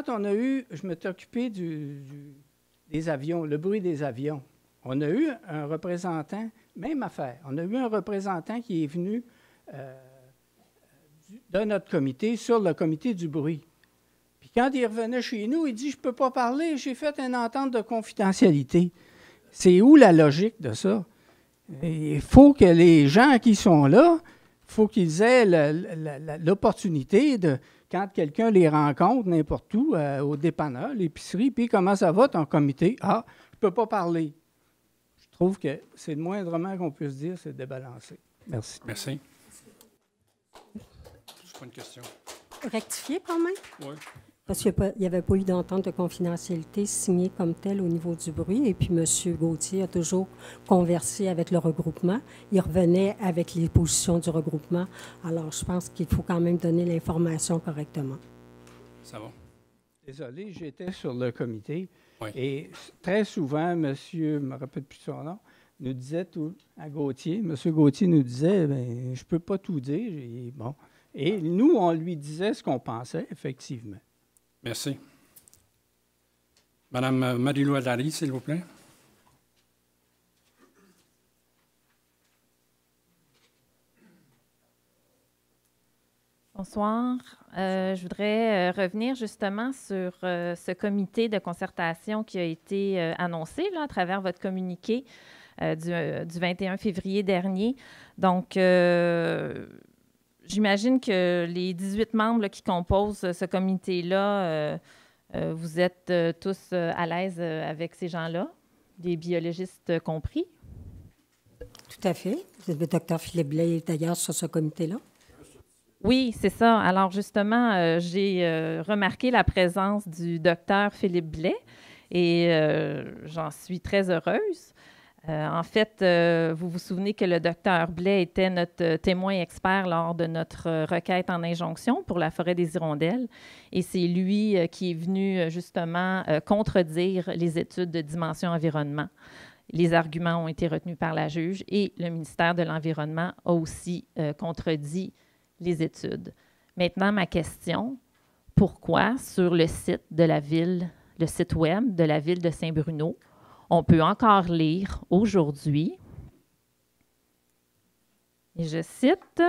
C: on a eu, je m'étais occupé des avions, le bruit des avions, on a eu un représentant, même affaire, on a eu un représentant qui est venu de notre comité sur le comité du bruit. Puis quand il revenait chez nous, il dit « Je ne peux pas parler, j'ai fait une entente de confidentialité. » C'est où la logique de ça? Il faut que les gens qui sont là, il faut qu'ils aient l'opportunité de, quand quelqu'un les rencontre n'importe où, au dépanneur, l'épicerie, puis comment ça va ton comité? Ah, je ne peux pas parler. Je trouve que c'est le moindrement qu'on puisse dire, c'est débalancé. Merci.
A: Merci. C'est pas une question.
D: Rectifier quand même?
A: Oui.
D: Parce qu'il n'y avait pas eu d'entente de confidentialité signée comme telle au niveau du bruit. Et puis, M. Gauthier a toujours conversé avec le regroupement. Il revenait avec les positions du regroupement. Alors, je pense qu'il faut quand même donner l'information correctement.
A: Ça va.
C: Désolé, j'étais sur le comité.
A: Oui.
C: Et très souvent, monsieur, je ne me rappelle plus son nom, nous disait tout à Gauthier, M. Gauthier nous disait, bien, je ne peux pas tout dire. Et, bon. Et nous, on lui disait ce qu'on pensait, effectivement.
A: Merci. Madame Marie-Lou Allary, s'il vous plaît.
E: Bonsoir. Je voudrais revenir justement sur ce comité de concertation qui a été annoncé là, à travers votre communiqué du 21 février dernier. Donc, j'imagine que les 18 membres là, qui composent ce comité-là, vous êtes tous à l'aise avec ces gens-là, des biologistes compris?
D: Tout à fait. Le Dr Philippe Blais est d'ailleurs sur ce comité-là.
E: Oui, c'est ça. Alors justement, j'ai remarqué la présence du docteur Philippe Blais et j'en suis très heureuse. En fait, vous vous souvenez que le docteur Blais était notre témoin expert lors de notre requête en injonction pour la forêt des Hirondelles. Et c'est lui qui est venu justement contredire les études de dimension environnement. Les arguments ont été retenus par la juge et le ministère de l'Environnement a aussi contredit les études. Maintenant, ma question, pourquoi sur le site de la ville, le site web de la ville de Saint-Bruno, on peut encore lire aujourd'hui, et je cite, «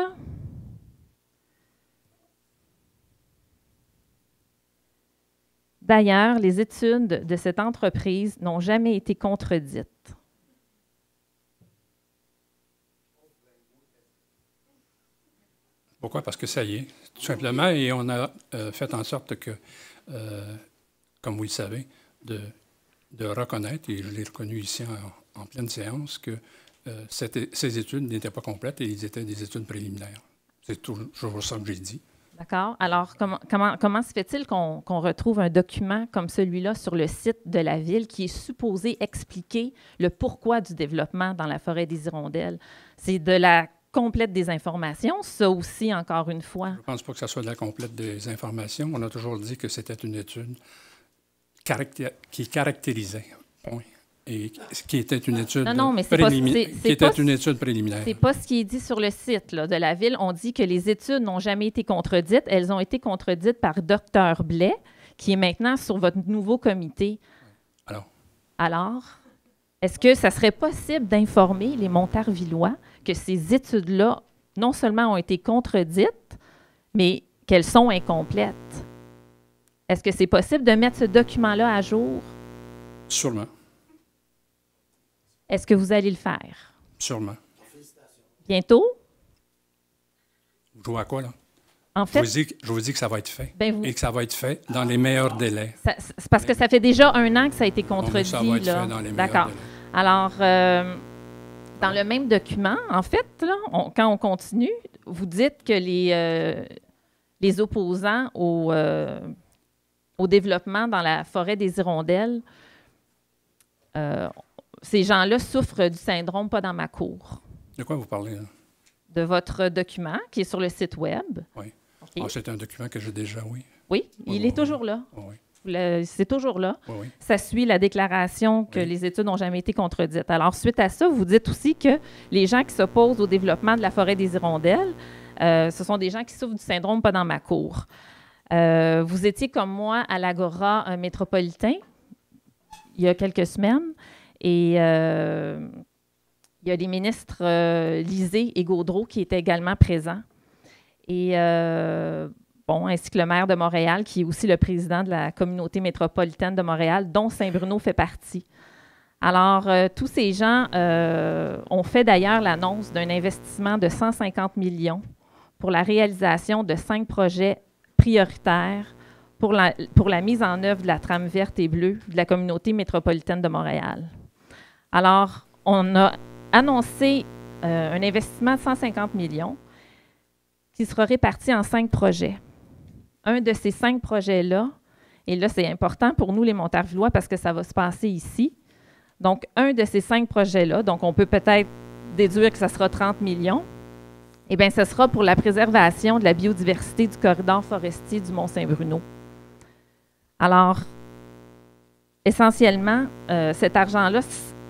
E: D'ailleurs, les études de cette entreprise n'ont jamais été contredites. »
A: Pourquoi? Parce que ça y est, tout simplement, et on a fait en sorte que, comme vous le savez, de reconnaître, et je l'ai reconnu ici en pleine séance, que ces études n'étaient pas complètes et ils étaient des études préliminaires. C'est toujours ça que j'ai dit.
E: D'accord. Alors, comment se fait-il qu'on retrouve un document comme celui-là sur le site de la Ville qui est supposé expliquer le pourquoi du développement dans la forêt des Hirondelles? C'est de la complète désinformation, ça aussi, encore une fois.
A: Je ne pense pas que ça soit de la complète désinformation. On a toujours dit que c'était une étude qui caractérisait, point, et qui était une étude préliminaire.
E: C'est pas ce qui est dit sur le site là, de la Ville. On dit que les études n'ont jamais été contredites. Elles ont été contredites par Dr Blais, qui est maintenant sur votre nouveau comité. Alors, est-ce que ça serait possible d'informer les Montarvillois que ces études-là, non seulement ont été contredites, mais qu'elles sont incomplètes? Est-ce que c'est possible de mettre ce document-là à jour?
A: Sûrement.
E: Est-ce que vous allez le faire?
A: Sûrement.
E: Bientôt?
A: Je vois quoi, là?
E: En fait,
A: je vous dis que ça va être fait. Et que ça va être fait dans les meilleurs délais.
E: C'est parce que ça fait déjà 1 an que ça a été contredit.
A: Ça va être fait dans les meilleurs délais.
E: Alors, dans le même document, en fait, là, quand on continue, vous dites que les opposants au développement dans la forêt des Hirondelles, ces gens-là souffrent du syndrome pas dans ma cour.
A: De quoi vous parlez, là?
E: De votre document qui est sur le site Web.
A: Oui.
E: Okay.
A: C'est un document que j'ai déjà, oui.
E: Oui, il est toujours là.
A: Oui.
E: C'est toujours là.
A: Oui.
E: Ça suit la déclaration que les études n'ont jamais été contredites. Alors, suite à ça, vous dites aussi que les gens qui s'opposent au développement de la forêt des Hirondelles, ce sont des gens qui souffrent du syndrome pas dans ma cour. Vous étiez comme moi à l'Agora métropolitain il y a quelques semaines et il y a les ministres Lisée et Gaudreault qui étaient également présents. Et ainsi que le maire de Montréal, qui est aussi le président de la communauté métropolitaine de Montréal, dont Saint-Bruno fait partie. Alors, tous ces gens ont fait d'ailleurs l'annonce d'un investissement de 150 millions pour la réalisation de 5 projets prioritaires pour la mise en œuvre de la trame verte et bleue de la communauté métropolitaine de Montréal. Alors, on a annoncé un investissement de 150 millions qui sera réparti en 5 projets. Un de ces 5 projets-là, et là, c'est important pour nous, les Montarvillois, parce que ça va se passer ici. Donc, un de ces 5 projets-là, donc on peut peut-être déduire que ça sera 30 millions, eh bien, ce sera pour la préservation de la biodiversité du corridor forestier du Mont-Saint-Bruno. Alors, essentiellement, cet argent-là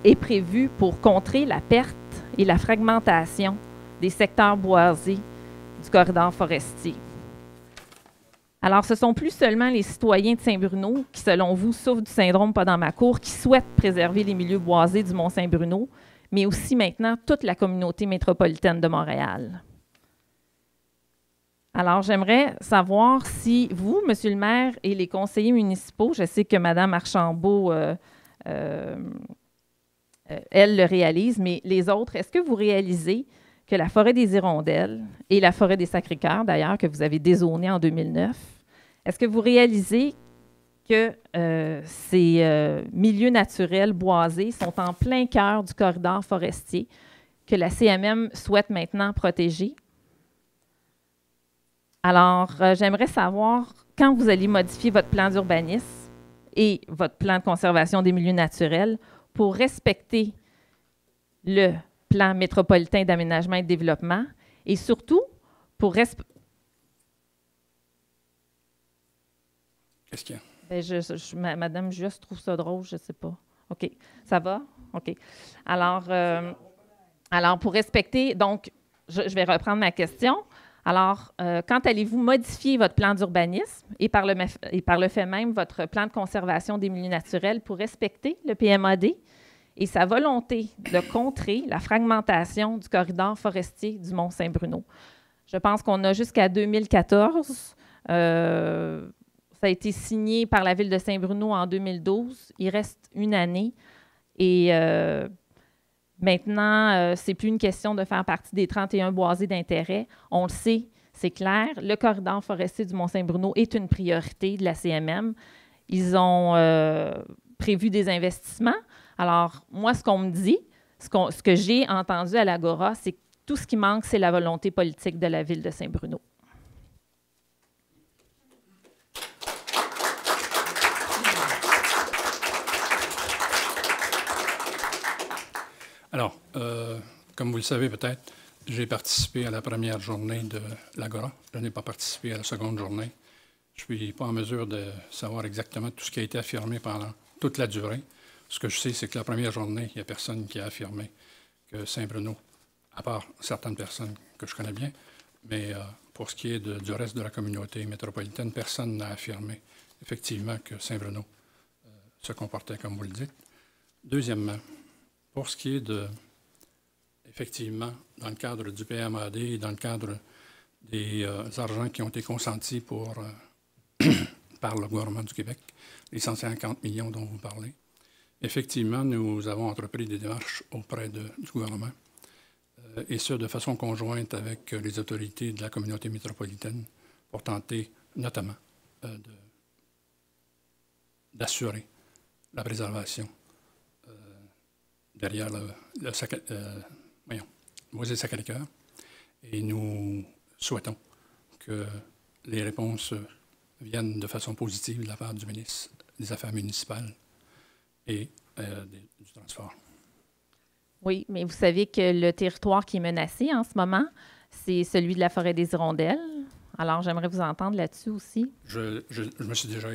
E: est prévu pour contrer la perte et la fragmentation des secteurs boisés du corridor forestier. Alors, ce ne sont plus seulement les citoyens de Saint-Bruno qui, selon vous, souffrent du syndrome pas dans ma cour, qui souhaitent préserver les milieux boisés du Mont-Saint-Bruno, mais aussi maintenant toute la communauté métropolitaine de Montréal. Alors, j'aimerais savoir si vous, Monsieur le maire, et les conseillers municipaux, je sais que Mme Archambault, elle le réalise, mais les autres, est-ce que vous réalisez que la forêt des Hirondelles et la forêt des Sacré-Cœur, d'ailleurs, que vous avez dézonée en 2009, est-ce que vous réalisez que ces milieux naturels boisés sont en plein cœur du corridor forestier que la CMM souhaite maintenant protéger? Alors, j'aimerais savoir, quand vous allez modifier votre plan d'urbanisme et votre plan de conservation des milieux naturels pour respecter le plan métropolitain d'aménagement et de développement et surtout pour respecter...
A: Qu'est-ce qu'il y a?
E: Ben, Madame Juste trouve ça drôle, je ne sais pas. OK. Ça va? OK. Alors, pour respecter... Donc, je vais reprendre ma question. Alors, quand allez-vous modifier votre plan d'urbanisme et par le fait même votre plan de conservation des milieux naturels pour respecter le PMAD et sa volonté de contrer la fragmentation du corridor forestier du Mont-Saint-Bruno? Je pense qu'on a jusqu'à 2014. Ça a été signé par la Ville de Saint-Bruno en 2012. Il reste 1 année. Et maintenant, ce n'est plus une question de faire partie des 31 boisés d'intérêt. On le sait, C'est clair. Le corridor forestier du Mont-Saint-Bruno est une priorité de la CMM. Ils ont prévu des investissements. Alors, moi, ce qu'on me dit, ce que j'ai entendu à l'Agora, c'est que tout ce qui manque, c'est la volonté politique de la ville de Saint-Bruno.
A: Alors, comme vous le savez peut-être, j'ai participé à la première journée de l'Agora. Je n'ai pas participé à la seconde journée. Je ne suis pas en mesure de savoir exactement tout ce qui a été affirmé pendant toute la durée. Ce que je sais, c'est que la première journée, il n'y a personne qui a affirmé que Saint-Bruno, à part certaines personnes que je connais bien, mais pour ce qui est du reste de la communauté métropolitaine, personne n'a affirmé effectivement que Saint-Bruno se comportait comme vous le dites. Deuxièmement, pour ce qui est effectivement, dans le cadre du PMAD et dans le cadre des argents qui ont été consentis par le gouvernement du Québec, les 150 millions dont vous parlez, effectivement, nous avons entrepris des démarches auprès du gouvernement, et ce, de façon conjointe avec les autorités de la communauté métropolitaine pour tenter notamment d'assurer la préservation derrière le Boisé-Sacré-Cœur. Et nous souhaitons que les réponses viennent de façon positive de la part du ministre des Affaires municipales et du transport.
E: Oui, mais vous savez que le territoire qui est menacé en ce moment, c'est celui de la forêt des Hirondelles. Alors, j'aimerais vous entendre là-dessus aussi.
A: Je me suis déjà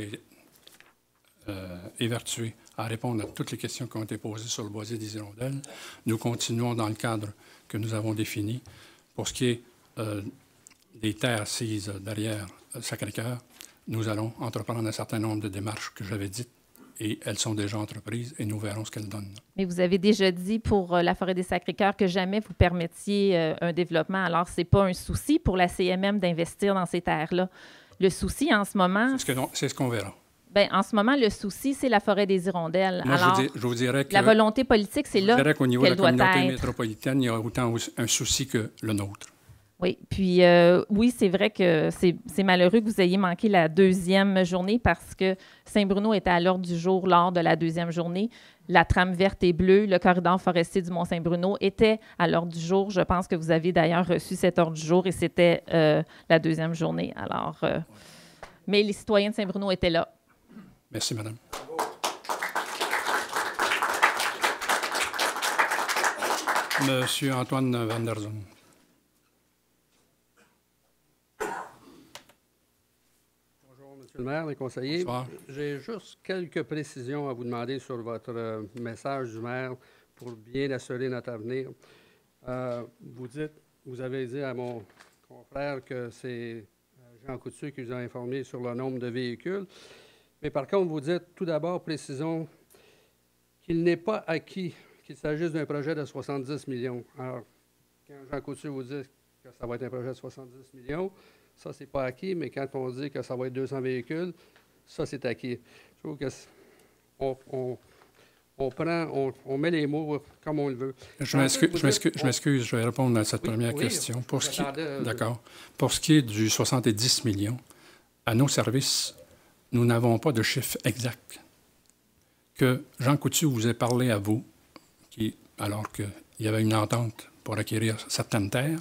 A: évertué à répondre à toutes les questions qui ont été posées sur le boisé des Hirondelles. Nous continuons dans le cadre que nous avons défini. Pour ce qui est des terres assises derrière Sacré-Cœur, nous allons entreprendre un certain nombre de démarches que j'avais dites et elles sont déjà entreprises et nous verrons ce qu'elles donnent.
E: Mais vous avez déjà dit pour la forêt des Sacré-Cœurs que jamais vous permettiez un développement. Alors, ce n'est pas un souci pour la CMM d'investir dans ces terres-là. Le souci en ce moment...
A: C'est ce qu'on verra.
E: Bien, en ce moment, le souci, c'est la forêt des Hirondelles.
A: Moi,
E: alors,
A: je vous dirais que...
E: La volonté politique, c'est là qu'elle doit être.
A: Je dirais qu'au niveau de la communauté métropolitaine, il y a autant un souci que le nôtre.
E: Oui, puis oui, c'est vrai que c'est malheureux que vous ayez manqué la deuxième journée parce que Saint-Bruno était à l'ordre du jour lors de la deuxième journée. La trame verte et bleue, le corridor forestier du Mont-Saint-Bruno était à l'ordre du jour. Je pense que vous avez d'ailleurs reçu cet ordre du jour et c'était la deuxième journée. Alors, mais les citoyens de Saint-Bruno étaient là.
A: Merci, madame. Monsieur Antoine Van der Zoom.
F: Monsieur le maire, les conseillers.
A: Bonsoir.
F: J'ai juste quelques précisions à vous demander sur votre message du maire pour bien assurer notre avenir. Vous avez dit à mon confrère que c'est Jean Coutu qui vous a informé sur le nombre de véhicules. Mais par contre, vous dites tout d'abord, précisons qu'il n'est pas acquis qu'il s'agisse d'un projet de 70 millions. Alors, quand Jean Coutu vous dit que ça va être un projet de 70 millions, ça, c'est pas acquis, mais quand on dit que ça va être 200 véhicules, ça, c'est acquis. Je trouve que on met les mots comme on le veut.
A: Je m'excuse, je vais répondre à cette première question. D'accord. Pour ce qui est du 70 millions, à nos services, nous n'avons pas de chiffre exact. Que Jean Coutu vous ait parlé à vous, alors qu'il y avait une entente pour acquérir certaines terres,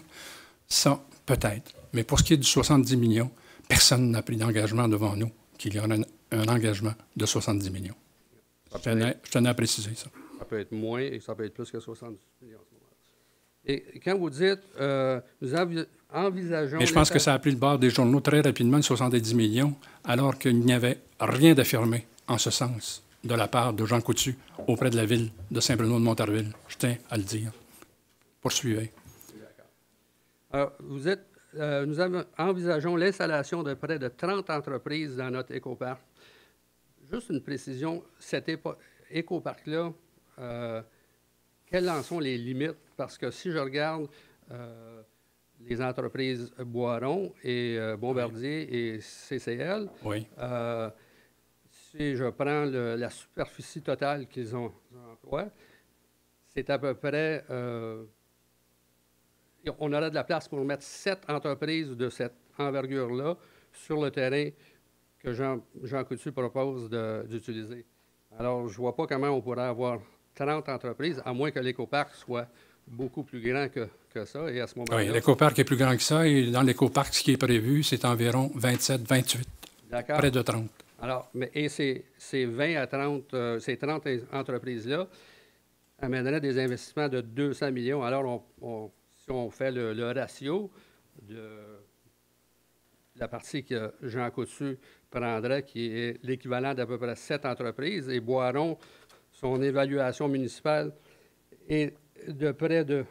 A: ça, peut-être. Mais pour ce qui est du 70 millions, personne n'a pris d'engagement devant nous qu'il y aurait un engagement de 70 millions. Je tenais à préciser ça.
F: Ça peut être moins et ça peut être plus que 70 millions. Et quand vous dites, nous envisageons...
A: Mais je pense que ça a pris le bord des journaux très rapidement, de 70 millions, alors qu'il n'y avait rien d'affirmé en ce sens de la part de Jean Coutu auprès de la ville de Saint-Bruno-de-Montarville. Je tiens à le dire. Poursuivez.
F: Alors, nous envisageons l'installation de près de 30 entreprises dans notre écoparc. Juste une précision, cet écoparc-là, quelles en sont les limites? Parce que si je regarde les entreprises Boiron et Bombardier et CCL,
A: oui.
F: Si je prends la superficie totale qu'ils emploient, c'est à peu près on aurait de la place pour mettre 7 entreprises de cette envergure-là sur le terrain que Jean Coutu propose d'utiliser. Alors, je ne vois pas comment on pourrait avoir 30 entreprises, à moins que l'écoparc soit beaucoup plus grand que ça. Et à ce moment-là...
A: Oui, l'écoparc est plus grand que ça. Et dans l'écoparc, ce qui est prévu, c'est environ 27, 28.
F: D'accord.
A: Près de 30.
F: Alors, ces 20 à 30, ces 30 entreprises-là amèneraient des investissements de 200 millions. Alors, si on fait le ratio de la partie que Jean Coutu prendrait, qui est l'équivalent d'à peu près 7 entreprises, et Boiron, son évaluation municipale est de près de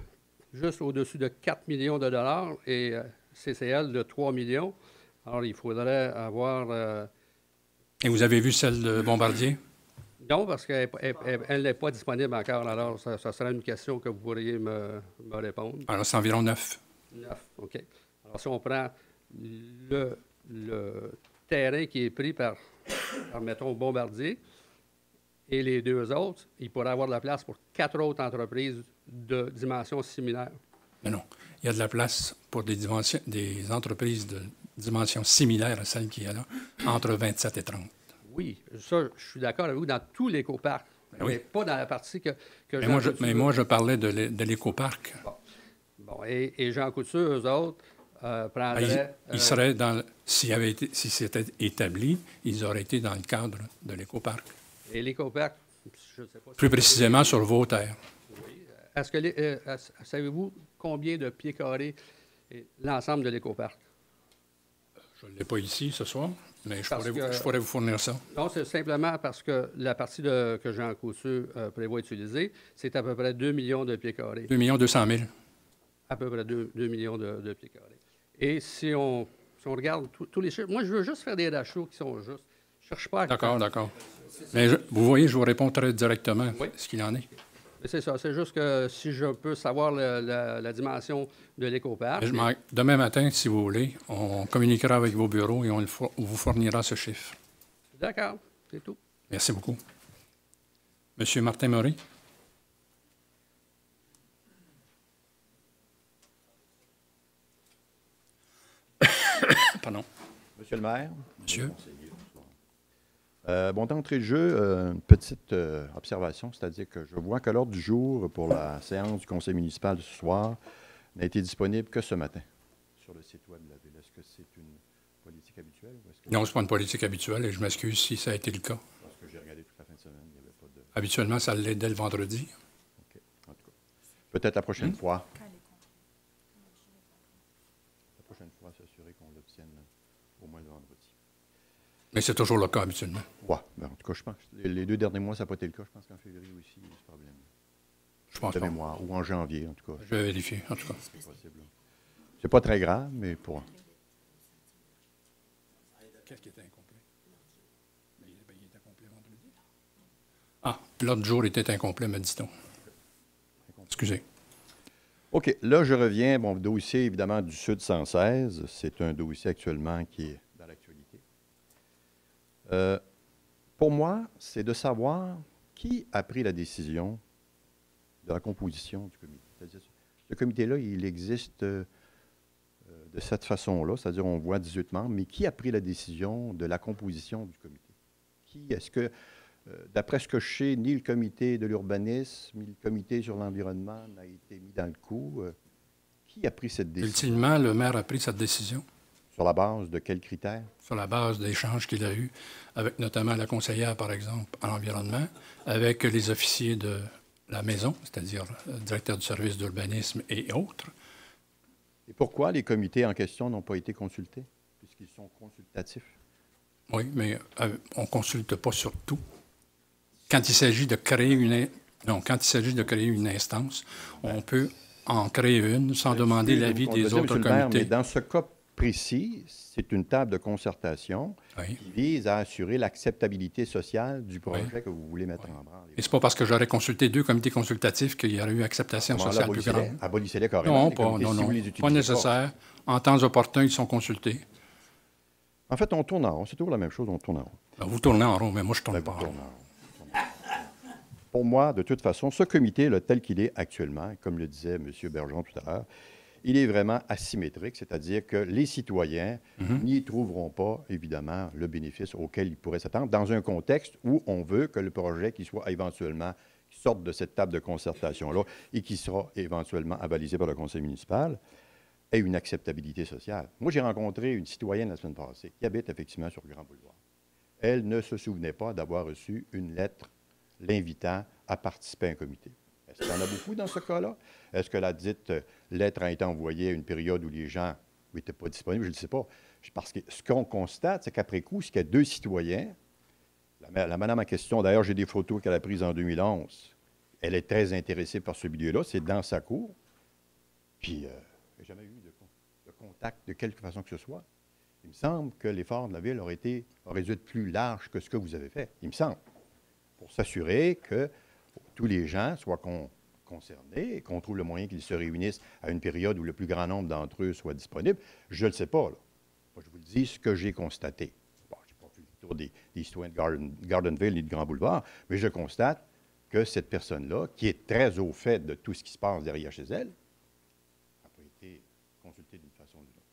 F: juste au-dessus de 4 millions de dollars et CCL de 3 millions. Alors, il faudrait avoir...
A: Et vous avez vu celle de Bombardier?
F: Non, parce qu'elle n'est pas disponible encore. Alors, ça sera une question que vous pourriez me répondre.
A: Alors, c'est environ 9.
F: 9, OK. Alors, si on prend le terrain qui est pris par, mettons, Bombardier et les deux autres, il pourrait avoir de la place pour 4 autres entreprises de dimensions similaires.
A: Mais non. Il y a de la place pour des entreprises de dimensions similaires à celle qu'il y a là, entre 27 et 30.
F: Oui, ça, je suis d'accord avec vous dans tout l'écoparc,
A: Oui.
F: mais pas dans la partie que
A: mais moi, je parlais de l'écoparc.
F: Bon, et Jean Coutu, eux autres, prendraient...
A: Ils seraient dans... Si c'était établi, ils auraient été dans le cadre de l'écoparc.
F: Et l'écoparc, je ne sais pas...
A: Plus précisément sur vos terres.
F: Oui. Est-ce que savez-vous combien de pieds carrés est l'ensemble de l'écoparc?
A: Je ne l'ai pas ici ce soir, mais je pourrais vous fournir ça.
F: Non, c'est simplement parce que la partie que Jean Coutu prévoit utiliser, c'est à peu près 2 millions de pieds carrés.
A: 2 200 000.
F: À peu près 2 millions de pieds carrés. Et si on regarde tous les chiffres, moi, je veux juste faire des ratios qui sont justes. Je ne cherche pas à...
A: D'accord. Mais vous voyez, je vous réponds très directement ce qu'il en est.
F: C'est ça. C'est juste que si je peux savoir la dimension de l'écoparc...
A: Demain matin, si vous voulez, on communiquera avec vos bureaux et on vous fournira ce chiffre.
F: D'accord. C'est tout.
A: Merci beaucoup. Monsieur Martin Maury. Pardon.
G: Monsieur le maire.
A: Monsieur.
G: Bon, d'entrée de jeu, une petite observation, c'est-à-dire que je vois que l'ordre du jour pour la séance du conseil municipal de ce soir n'a été disponible que ce matin sur le site web de la ville. Est-ce que c'est une politique habituelle?
A: Non, ce n'est pas une politique habituelle et je m'excuse si ça a été le cas.
G: Parce que j'ai regardé toute la fin de semaine, il n'y avait pas de...
A: Habituellement, ça l'est dès le vendredi.
G: OK. En tout cas, peut-être la prochaine fois. La prochaine fois, s'assurer qu'on l'obtienne au moins le vendredi.
A: Mais c'est toujours le cas habituellement.
G: Oui, en tout cas, je pense. Les 2 derniers mois, ça n'a pas été le cas. Je pense qu'en février aussi, il y a ce problème.
A: Je pense
G: de
A: pas.
G: mémoire, ou en janvier, en tout cas.
A: Je vais vérifier, en tout cas.
G: C'est possible. C'est pas très grave, mais pour...
A: Qu'est-ce qui était incomplet? Il était complet vendredi. Ah, l'autre jour était incomplet, me dit-on. Excusez.
G: OK. Là, je reviens. Bon, dossier, évidemment, du Sud 116. C'est un dossier actuellement qui est dans l'actualité. Pour moi, c'est de savoir qui a pris la décision de la composition du comité. C'est-à-dire, ce comité-là, il existe de cette façon-là, c'est-à-dire on voit 18 membres, mais qui a pris la décision de la composition du comité? Qui est-ce que, d'après ce que je sais, ni le comité de l'urbanisme, ni le comité sur l'environnement n'a été mis dans le coup. Qui a pris cette décision?
A: Ultimement, le maire a pris cette décision.
G: Sur la base de quels critères?
A: Sur la base d'échanges qu'il a eus avec notamment la conseillère, par exemple, à l'environnement, avec les officiers de la maison, c'est-à-dire le directeur du service d'urbanisme et autres.
G: Et pourquoi les comités en question n'ont pas été consultés, puisqu'ils sont consultatifs?
A: Oui, mais on ne consulte pas sur tout. Quand il s'agit de créer une instance, on peut en créer une sans demander l'avis des autres comités.
G: Mais dans ce cas précis, c'est une table de concertation qui vise à assurer l'acceptabilité sociale du projet que vous voulez mettre en branle.
A: Et ce n'est pas parce que j'aurais consulté 2 comités consultatifs qu'il y aurait eu acceptation sociale plus grande.
G: Abolissez-les carrément.
A: Non, pas nécessaire. En temps opportun, ils sont consultés.
G: En fait, on tourne en rond. C'est toujours la même chose, on tourne en rond.
A: Ben, vous tournez en rond, mais moi, je ne tourne pas en rond.
G: Pour moi, de toute façon, ce comité, là, tel qu'il est actuellement, comme le disait M. Bergeron tout à l'heure, il est vraiment asymétrique, c'est-à-dire que les citoyens n'y trouveront pas, évidemment, le bénéfice auquel ils pourraient s'attendre dans un contexte où on veut que le projet qui soit éventuellement, qui sorte de cette table de concertation-là et qui sera éventuellement avalisé par le conseil municipal, ait une acceptabilité sociale. Moi, j'ai rencontré une citoyenne la semaine passée qui habite effectivement sur le Grand Boulevard. Elle ne se souvenait pas d'avoir reçu une lettre l'invitant à participer à un comité. Est-ce qu'il y en a beaucoup dans ce cas-là? Est-ce que la dite lettre a été envoyée à une période où les gens n'étaient pas disponibles? Je ne le sais pas. Parce que ce qu'on constate, c'est qu'après coup, il y a 2 citoyens, la madame en question, d'ailleurs, j'ai des photos qu'elle a prises en 2011, elle est très intéressée par ce milieu-là, c'est dans sa cour, puis elle n'a jamais eu de contact de quelque façon que ce soit. Il me semble que l'effort de la Ville aurait dû être plus large que ce que vous avez fait, il me semble, pour s'assurer que tous les gens soient concernés et qu'on trouve le moyen qu'ils se réunissent à une période où le plus grand nombre d'entre eux soit disponible. Je ne le sais pas, là. Moi, je vous le dis, ce que j'ai constaté. Bon, je n'ai pas fait le tour des citoyens de Gardenville ni de Grand Boulevard, mais je constate que cette personne-là, qui est très au fait de tout ce qui se passe derrière chez elle, n'a pas été consultée d'une façon ou d'une autre.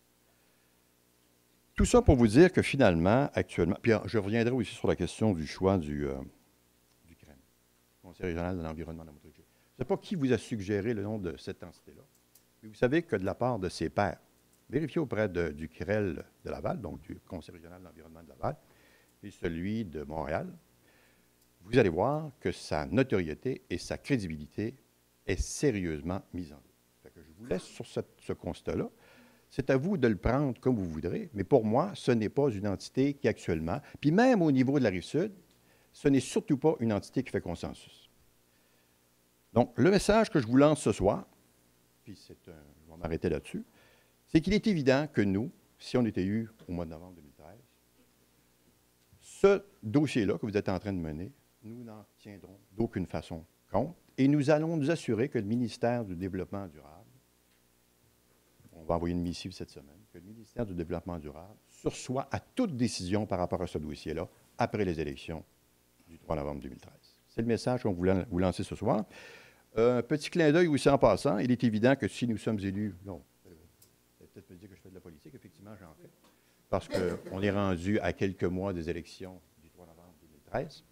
G: Tout ça pour vous dire que finalement, actuellement, puis je reviendrai aussi sur la question du choix du Conseil régional de l'environnement de la Montérégie. Je ne sais pas qui vous a suggéré le nom de cette entité-là, mais vous savez que de la part de ses pairs, vérifiez auprès du CREL de Laval, donc du Conseil régional de l'environnement de Laval, et celui de Montréal, vous allez voir que sa notoriété et sa crédibilité est sérieusement mise en doute. Fait que je vous laisse sur ce constat-là. C'est à vous de le prendre comme vous voudrez, mais pour moi, ce n'est pas une entité qui actuellement, puis même au niveau de la Rive-Sud, ce n'est surtout pas une entité qui fait consensus. Donc, le message que je vous lance ce soir, puis je vais m'arrêter là-dessus, c'est qu'il est évident que nous, si on était élus au mois de novembre 2013, ce dossier-là que vous êtes en train de mener, nous n'en tiendrons d'aucune façon compte et nous allons nous assurer que le ministère du Développement durable, on va envoyer une missive cette semaine, que le ministère du Développement durable sursoit à toute décision par rapport à ce dossier-là après les élections du 3 novembre 2013. C'est le message qu'on voulait vous lancer ce soir. Petit clin d'œil aussi en passant, il est évident que si nous sommes élus, non, peut-être me dire que je fais de la politique, effectivement j'en fais, parce qu'on est rendu à quelques mois des élections du 3 novembre 2013.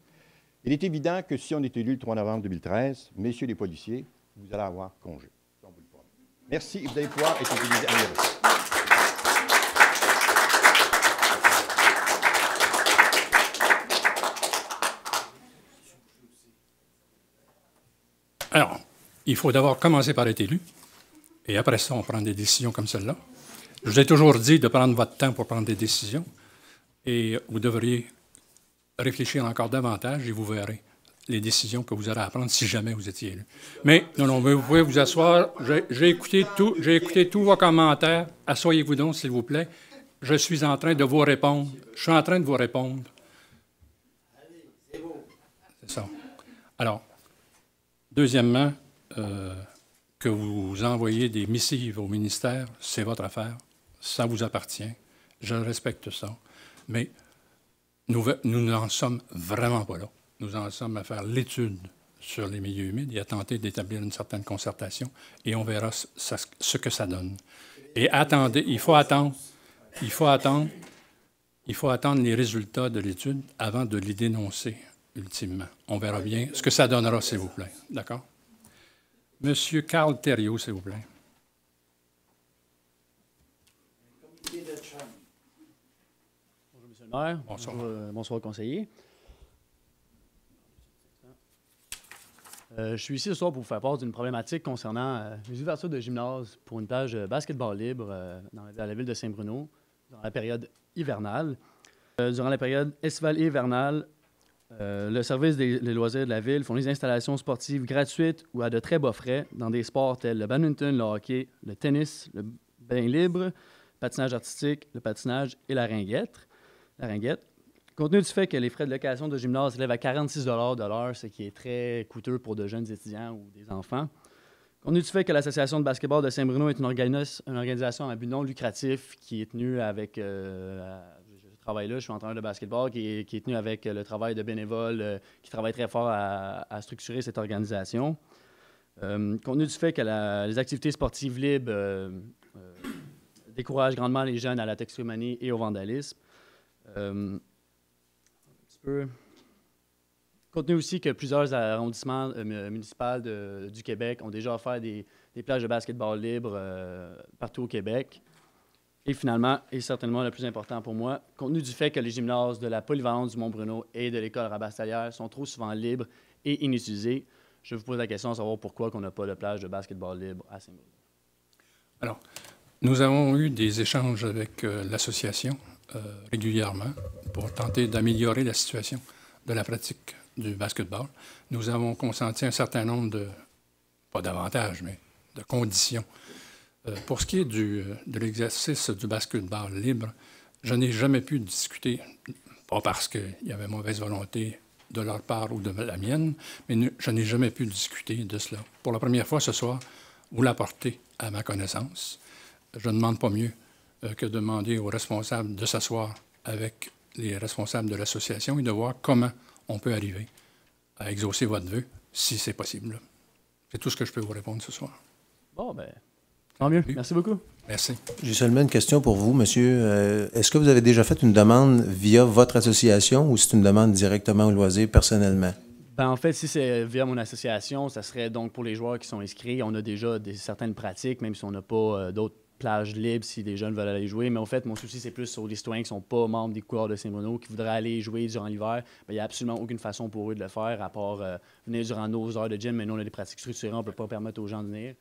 G: Il est évident que si on est élu le 3 novembre 2013, messieurs les policiers, vous allez avoir congé. On vous le promet. Merci et vous allez pouvoir être utilisés à l'université.
A: Alors, il faut d'abord commencer par être élu, et après ça, on prend des décisions comme celle-là. Je vous ai toujours dit de prendre votre temps pour prendre des décisions, et vous devriez réfléchir encore davantage, et vous verrez les décisions que vous aurez à prendre si jamais vous étiez élu. Mais, non, vous pouvez vous asseoir. J'ai écouté tous vos commentaires. Asseyez-vous donc, s'il vous plaît. Je suis en train de vous répondre. Je suis en train de vous répondre. C'est ça. Alors, deuxièmement, que vous envoyez des missives au ministère, c'est votre affaire. Ça vous appartient. Je respecte ça. Mais nous n'en sommes vraiment pas là. Nous en sommes à faire l'étude sur les milieux humides et à tenter d'établir une certaine concertation, et on verra ce que ça donne. Et attendez, il faut attendre les résultats de l'étude avant de les dénoncer ultimement. On verra bien ce que ça donnera, s'il vous plaît. D'accord? Monsieur Carl Thériault, s'il vous plaît.
H: Bonjour, Monsieur le maire.
A: Bonsoir.
H: Bonsoir, conseiller. Je suis ici ce soir pour vous faire part d'une problématique concernant les ouvertures de gymnase pour une plage basketball libre dans la ville de Saint-Bruno dans la période hivernale. Durant la période estivale et hivernale, le service des loisirs de la ville fournit des installations sportives gratuites ou à de très bas frais dans des sports tels le badminton, le hockey, le tennis, le bain libre, le patinage artistique, le patinage et la ringuette. Compte tenu du fait que les frais de location de gymnase s'élèvent à 46 de l'heure, ce qui est très coûteux pour de jeunes étudiants ou des enfants. Compte tenu du fait que l'Association de basketball de Saint-Bruno est une organisation à but non lucratif qui est tenue avec... je travaille là, je suis entraîneur de basketball, qui est tenu avec le travail de bénévoles qui travaillent très fort à structurer cette organisation. Compte tenu du fait que les activités sportives libres découragent grandement les jeunes à la toxicomanie et au vandalisme, un petit peu. Compte tenu aussi que plusieurs arrondissements municipaux du Québec ont déjà offert des plages de basketball libre partout au Québec. Et finalement, et certainement le plus important pour moi, compte tenu du fait que les gymnases de la polyvalente du Mont-Bruno et de l'école Rabastalière sont trop souvent libres et inutilisés, je vous pose la question de savoir pourquoi on n'a pas de plage de basketball libre à Saint-Bruno.
A: Alors, nous avons eu des échanges avec l'association régulièrement pour tenter d'améliorer la situation de la pratique du basketball. Nous avons consenti un certain nombre de, pas d'avantages, mais de conditions. Pour ce qui est de l'exercice du basketball libre, je n'ai jamais pu discuter, pas parce qu'il y avait mauvaise volonté de leur part ou de la mienne, mais je n'ai jamais pu discuter de cela. Pour la première fois ce soir, vous l'apportez à ma connaissance. Je ne demande pas mieux que de demander aux responsables de s'asseoir avec les responsables de l'association et de voir comment on peut arriver à exaucer votre vœu, si c'est possible. C'est tout ce que je peux vous répondre ce soir.
H: Bon, bien, tant mieux. Merci beaucoup.
A: Merci.
I: J'ai seulement une question pour vous, monsieur. Est-ce que vous avez déjà fait une demande via votre association ou c'est une demande directement au loisir personnellement?
H: Ben, en fait, si c'est via mon association, ça serait donc pour les joueurs qui sont inscrits. On a déjà certaines pratiques, même si on n'a pas d'autres plages libres si les jeunes veulent aller jouer. Mais en fait, mon souci, c'est plus sur les citoyens qui ne sont pas membres des coureurs de Saint-Bruno, qui voudraient aller jouer durant l'hiver. Il n'y a absolument aucune façon pour eux de le faire, à part venir durant nos heures de gym. Mais nous, on a des pratiques structurées, on ne peut pas permettre aux gens de venir.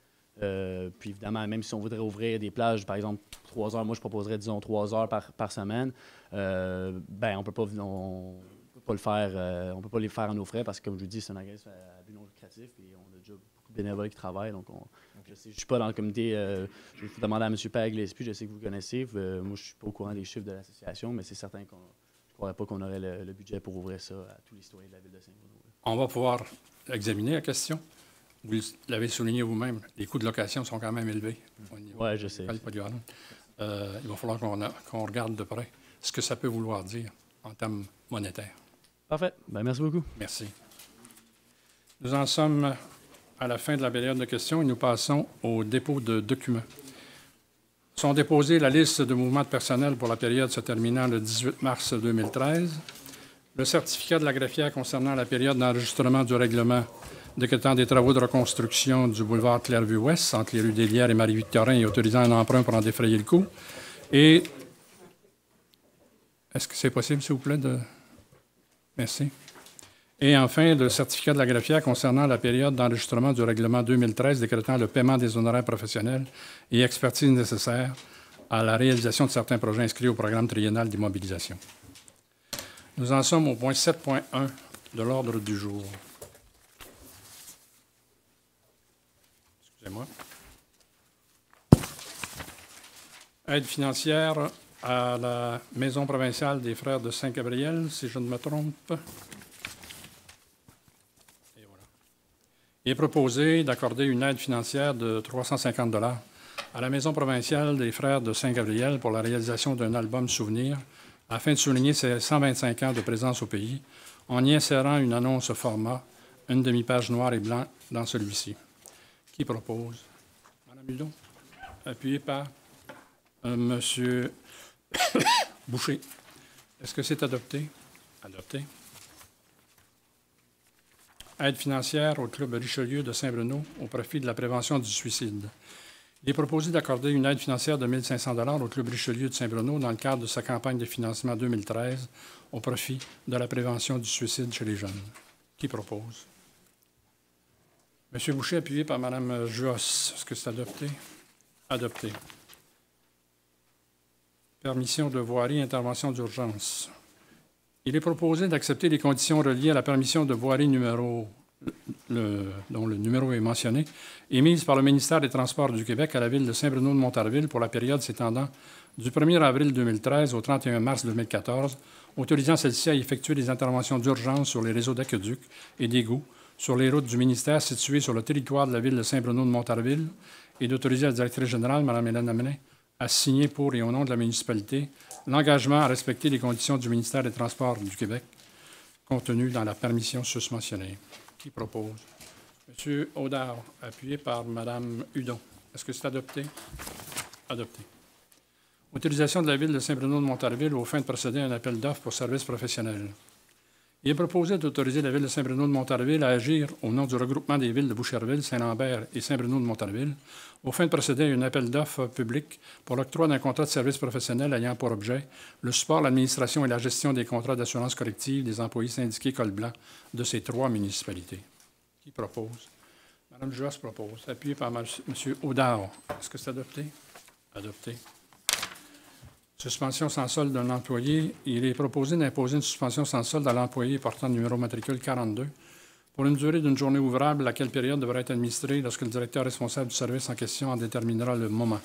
H: Puis évidemment, même si on voudrait ouvrir des plages, par exemple, 3 heures, moi je proposerais, disons, 3 heures par semaine, ben on peut pas le faire, on peut pas les faire à nos frais parce que, comme je vous dis, c'est un organisme à but non lucratif et on a déjà beaucoup de bénévoles qui travaillent. Donc, je ne suis pas dans le comité. Je vais demander à M. Père Gillespie, je sais que vous connaissez. Moi, je ne suis pas au courant des chiffres de l'association, mais c'est certain qu'on je ne croirais pas qu'on aurait le budget pour ouvrir ça à tous les citoyens de la ville de Saint-Bruno.
A: On va pouvoir examiner la question. Vous l'avez souligné vous-même, les coûts de location sont quand même élevés.
H: Oui, je sais.
A: Il va falloir qu'on regarde de près ce que ça peut vouloir dire en termes monétaires.
H: Parfait. Ben, merci beaucoup.
A: Merci. Nous en sommes à la fin de la période de questions et nous passons au dépôt de documents. Sont déposés la liste de mouvements de personnel pour la période se terminant le 18 mars 2013, le certificat de la greffière concernant la période d'enregistrement du règlement décrétant des travaux de reconstruction du boulevard Clairvue-Ouest entre les rues des Lières et Marie-Victorin et autorisant un emprunt pour en défrayer le coût. Et est-ce que c'est possible, s'il vous plaît, de... Merci. Et enfin, le certificat de la greffière concernant la période d'enregistrement du règlement 2013 décrétant le paiement des honoraires professionnels et expertise nécessaires à la réalisation de certains projets inscrits au programme triennal d'immobilisation. Nous en sommes au point 7.1 de l'ordre du jour. Excusez-moi. Aide financière à la Maison provinciale des Frères de Saint-Gabriel, si je ne me trompe. Et voilà. Il est proposé d'accorder une aide financière de 350 $ à la Maison provinciale des Frères de Saint-Gabriel pour la réalisation d'un album souvenir afin de souligner ses 125 ans de présence au pays, en y insérant une annonce format, une demi-page noir et blanc dans celui-ci. Qui propose? Mme Hudon, appuyé par M. Boucher. Est-ce que c'est adopté? Adopté. Aide financière au Club Richelieu de Saint-Bruno au profit de la prévention du suicide. Il est proposé d'accorder une aide financière de 1 500 $ au Club Richelieu de Saint-Bruno dans le cadre de sa campagne de financement 2013 au profit de la prévention du suicide chez les jeunes. Qui propose? M. Boucher, appuyé par Mme Josse. Est-ce que c'est adopté? Adopté. Permission de voirie, intervention d'urgence. Il est proposé d'accepter les conditions reliées à la permission de voirie dont le numéro est mentionné, émise par le ministère des Transports du Québec à la ville de Saint-Bruno-de-Montarville pour la période s'étendant du 1er avril 2013 au 31 mars 2014, autorisant celle-ci à effectuer des interventions d'urgence sur les réseaux d'aqueducs et d'égouts sur les routes du ministère situées sur le territoire de la ville de Saint-Bruno-de-Montarville et d'autoriser la directrice générale, Mme Hélène Amenet, à signer pour et au nom de la municipalité l'engagement à respecter les conditions du ministère des Transports du Québec contenues dans la permission susmentionnée. Qui propose? M. Audard, appuyé par Mme Hudon. Est-ce que c'est adopté? Adopté. Autorisation de la Ville de Saint-Bruno-de-Montarville aux fins de procéder à un appel d'offres pour services professionnels. Il est proposé d'autoriser la Ville de Saint-Bruno-de-Montarville à agir au nom du regroupement des villes de Boucherville, Saint-Lambert et Saint-Bruno-de-Montarville aux fins de procéder à un appel d'offres public pour l'octroi d'un contrat de service professionnel ayant pour objet le support, l'administration et la gestion des contrats d'assurance collective des employés syndiqués col blanc de ces 3 municipalités. Qui propose? Mme Josse propose, appuyée par M. Audard. Est-ce que c'est adopté? Adopté. Suspension sans solde d'un employé. Il est proposé d'imposer une suspension sans solde à l'employé portant le numéro matricule 42 pour une durée d'une journée ouvrable, laquelle période devra être administrée lorsque le directeur responsable du service en question en déterminera le moment.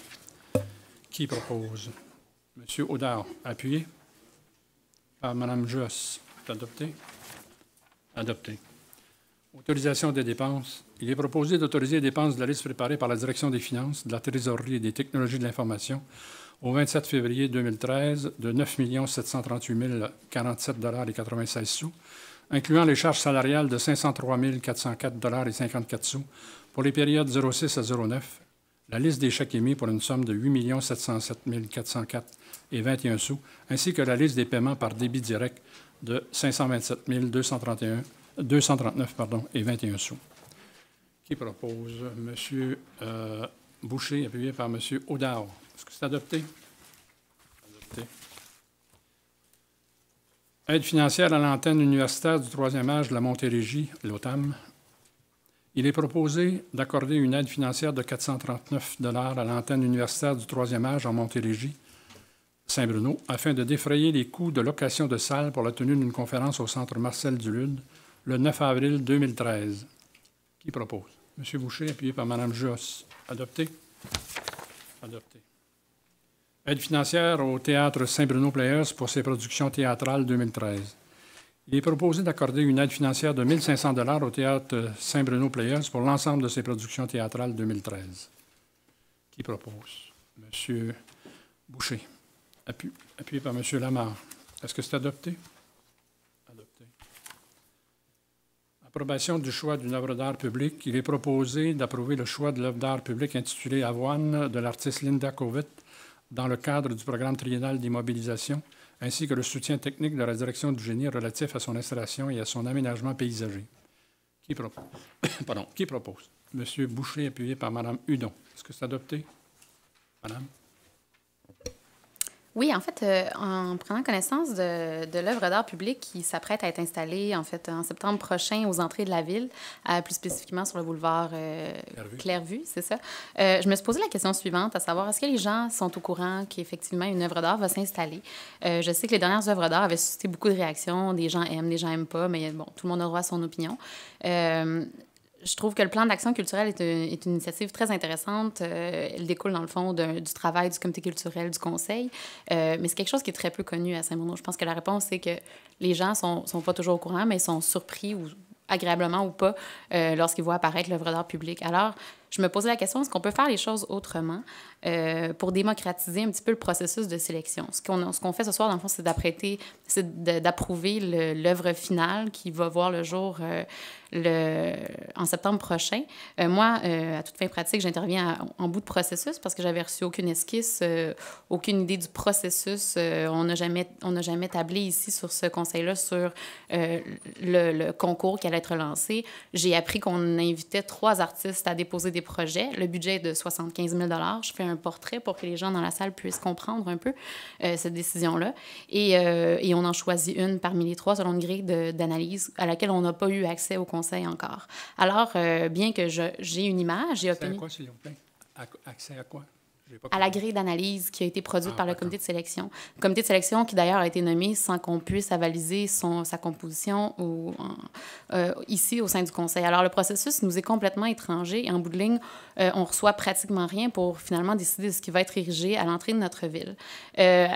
A: Qui propose? M. Audard, appuyé par Mme Josse. Adopté? Adopté. Autorisation des dépenses. Il est proposé d'autoriser les dépenses de la liste préparée par la Direction des finances, de la trésorerie et des technologies de l'information au 27 février 2013 de 9 738 047,96 $, incluant les charges salariales de 503 404,54 $ pour les périodes 06 à 09, la liste des chèques émis pour une somme de 8 707 404,21 $, ainsi que la liste des paiements par débit direct de 527 239,21 $. Qui propose? M. Boucher, appuyé par M. Audard. Est-ce que c'est adopté? Adopté. Aide financière à l'antenne universitaire du 3e âge de la Montérégie, l'OTAM. Il est proposé d'accorder une aide financière de 439 $ à l'antenne universitaire du 3e âge en Montérégie, Saint-Bruno, afin de défrayer les coûts de location de salles pour la tenue d'une conférence au Centre Marcel Dulude le 9 avril 2013. Qui propose? M. Boucher, appuyé par Mme Josse. Adopté? Adopté. Aide financière au Théâtre Saint-Bruno Players pour ses productions théâtrales 2013. Il est proposé d'accorder une aide financière de 1 500 $ au Théâtre Saint-Bruno Players pour l'ensemble de ses productions théâtrales 2013. Qui propose? M. Boucher, appuyé par M. Lamarre. Est-ce que c'est adopté? Adopté. Approbation du choix d'une œuvre d'art publique. Il est proposé d'approuver le choix de l'œuvre d'art publique intitulée Avoine de l'artiste Linda Covitt dans le cadre du programme triennal d'immobilisation, ainsi que le soutien technique de la direction du génie relatif à son installation et à son aménagement paysager. Qui propose? Pardon, qui propose? M. Boucher, appuyé par Mme Hudon. Est-ce que c'est adopté? Madame?
J: Oui, en fait, en prenant connaissance de l'œuvre d'art public qui s'apprête à être installée en fait en septembre prochain aux entrées de la ville, plus spécifiquement sur le boulevard Clairvue, c'est ça. Je me suis posé la question suivante, à savoir, est-ce que les gens sont au courant qu'effectivement une œuvre d'art va s'installer? Je sais que les dernières œuvres d'art avaient suscité beaucoup de réactions, des gens aiment, des gens n'aiment pas, mais bon, tout le monde a droit à son opinion. Je trouve que le plan d'action culturelle est une initiative très intéressante. Elle découle, dans le fond, du travail du comité culturel du conseil. Mais c'est quelque chose qui est très peu connu à Saint-Bruno. Je pense que la réponse, c'est que les gens sont pas toujours au courant, mais ils sont surpris, ou agréablement ou pas, lorsqu'ils voient apparaître l'œuvre d'art publique. Alors, je me posais la question, est-ce qu'on peut faire les choses autrement pour démocratiser un petit peu le processus de sélection? Ce qu'on fait ce soir, dans le fond, c'est d'approuver l'œuvre finale qui va voir le jour en septembre prochain. Moi, à toute fin pratique, j'interviens en bout de processus parce que j'avais reçu aucune esquisse, aucune idée du processus. On n'a jamais tablé ici sur ce conseil-là sur le concours qui allait être lancé. J'ai appris qu'on invitait 3 artistes à déposer des projets. Le budget est de 75 000 $. Je fais un portrait pour que les gens dans la salle puissent comprendre un peu cette décision-là. Et on en choisit une parmi les 3 selon une grille d'analyse à laquelle on n'a pas eu accès au conseil encore. Alors, bien que j'ai une image, j'ai obtenu...
A: C'est à quoi, s'il vous plaît? Accès à quoi?
J: À la grille d'analyse qui a été produite par le comité de sélection. Le comité de sélection qui, d'ailleurs, a été nommé sans qu'on puisse avaliser sa composition ici, au sein du conseil. Alors, le processus nous est complètement étranger et, en bout de ligne, on reçoit pratiquement rien pour, finalement, décider de ce qui va être érigé à l'entrée de notre ville.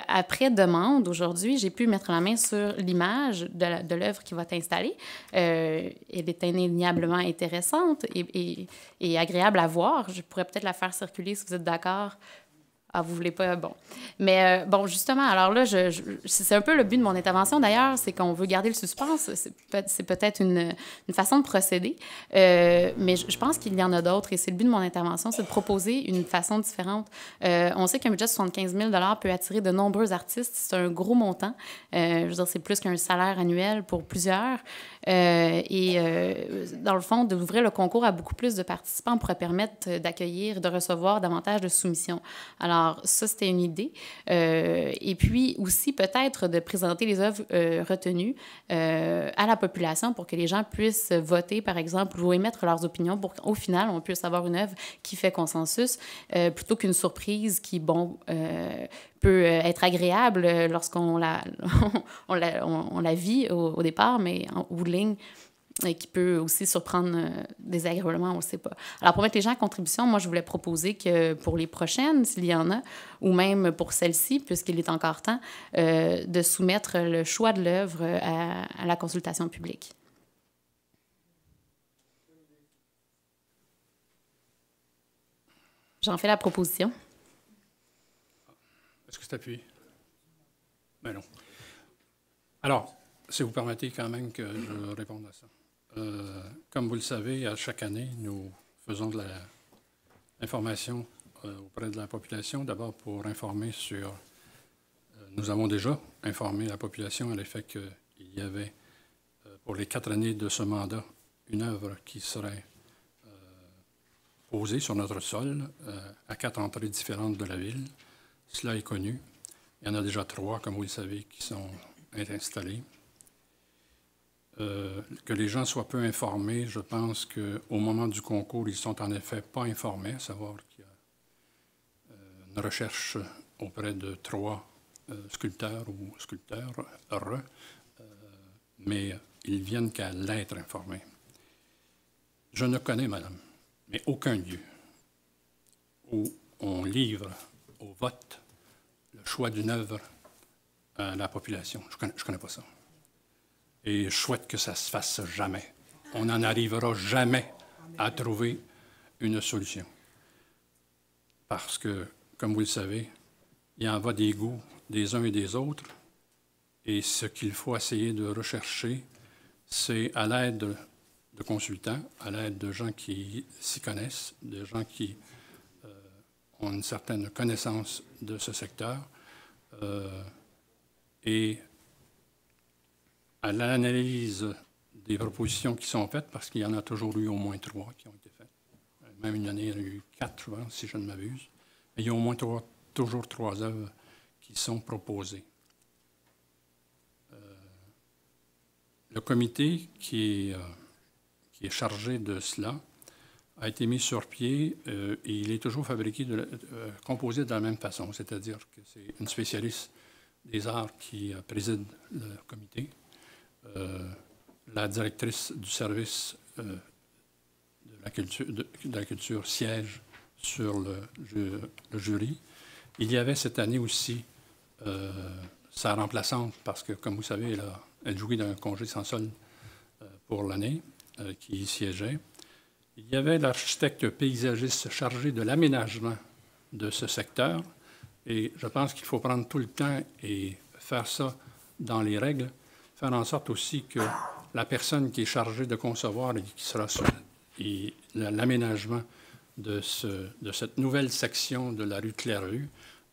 J: Après demande, aujourd'hui, j'ai pu mettre la main sur l'image de l'œuvre qui va être installée. Elle est indéniablement intéressante et agréable à voir. Je pourrais peut-être la faire circuler, si vous êtes d'accord, Ah, vous voulez pas? Bon. Mais bon, justement, alors là, c'est un peu le but de mon intervention, d'ailleurs, c'est qu'on veut garder le suspense. C'est peut-être une façon de procéder, mais je pense qu'il y en a d'autres, et c'est le but de mon intervention, c'est de proposer une façon différente. On sait qu'un budget de 75 000 $ peut attirer de nombreux artistes. C'est un gros montant. Je veux dire, c'est plus qu'un salaire annuel pour plusieurs. Dans le fond, d'ouvrir le concours à beaucoup plus de participants pourrait permettre d'accueillir, de recevoir davantage de soumissions. Alors, ça, c'était une idée. Et puis aussi, peut-être, de présenter les œuvres retenues à la population pour que les gens puissent voter, par exemple, ou émettre leurs opinions pour qu'au final, on puisse avoir une œuvre qui fait consensus plutôt qu'une surprise qui, bon, peut être agréable lorsqu'on la vit au départ, mais en bout de ligne, qui peut aussi surprendre désagréablement, on ne sait pas. Alors, pour mettre les gens en contribution, moi, je voulais proposer que pour les prochaines, s'il y en a, ou même pour celle-ci, puisqu'il est encore temps, de soumettre le choix de l'œuvre à la consultation publique. J'en fais la proposition.
A: Est-ce que c'est appuyé? Ben non. Alors, si vous permettez quand même que je réponde à ça. Comme vous le savez, à chaque année, nous faisons de l'information auprès de la population, d'abord pour informer sur... nous avons déjà informé la population à l'effet qu'il y avait, pour les 4 années de ce mandat, une œuvre qui serait posée sur notre sol à 4 entrées différentes de la ville. Cela est connu. Il y en a déjà 3, comme vous le savez, qui sont installés. Que les gens soient peu informés, je pense qu'au moment du concours, ils ne sont en effet pas informés, à savoir qu'il y a une recherche auprès de 3 sculpteurs ou sculpteurs, mais ils viennent qu'à l'être informés. Je ne connais, madame, mais aucun lieu où on livre au vote le choix d'une œuvre à la population. Je ne connais pas ça. Et je souhaite que ça ne se fasse jamais. On n'en arrivera jamais à trouver une solution. Parce que, comme vous le savez, il en va des goûts des uns et des autres. Et ce qu'il faut essayer de rechercher, c'est à l'aide de consultants, à l'aide de gens qui s'y connaissent, de gens qui ont une certaine connaissance de ce secteur, et à l'analyse des propositions qui sont faites, parce qu'il y en a toujours eu au moins 3 qui ont été faites. Même une année, il y en a eu 4, je pense, si je ne m'abuse. Mais il y a au moins toujours 3 œuvres qui sont proposées. Le comité qui est chargé de cela a été mis sur pied et il est toujours composé de la même façon, c'est-à-dire que c'est une spécialiste des arts qui préside le comité. La directrice du service de la culture siège sur le jury. Il y avait cette année aussi sa remplaçante, parce que, comme vous savez, elle jouit d'un congé sans solde pour l'année, qui y siégeait. Il y avait l'architecte paysagiste chargé de l'aménagement de ce secteur, et je pense qu'il faut prendre tout le temps et faire ça dans les règles, faire en sorte aussi que la personne qui est chargée de concevoir et qui sera sur l'aménagement de cette nouvelle section de la rue Clairvue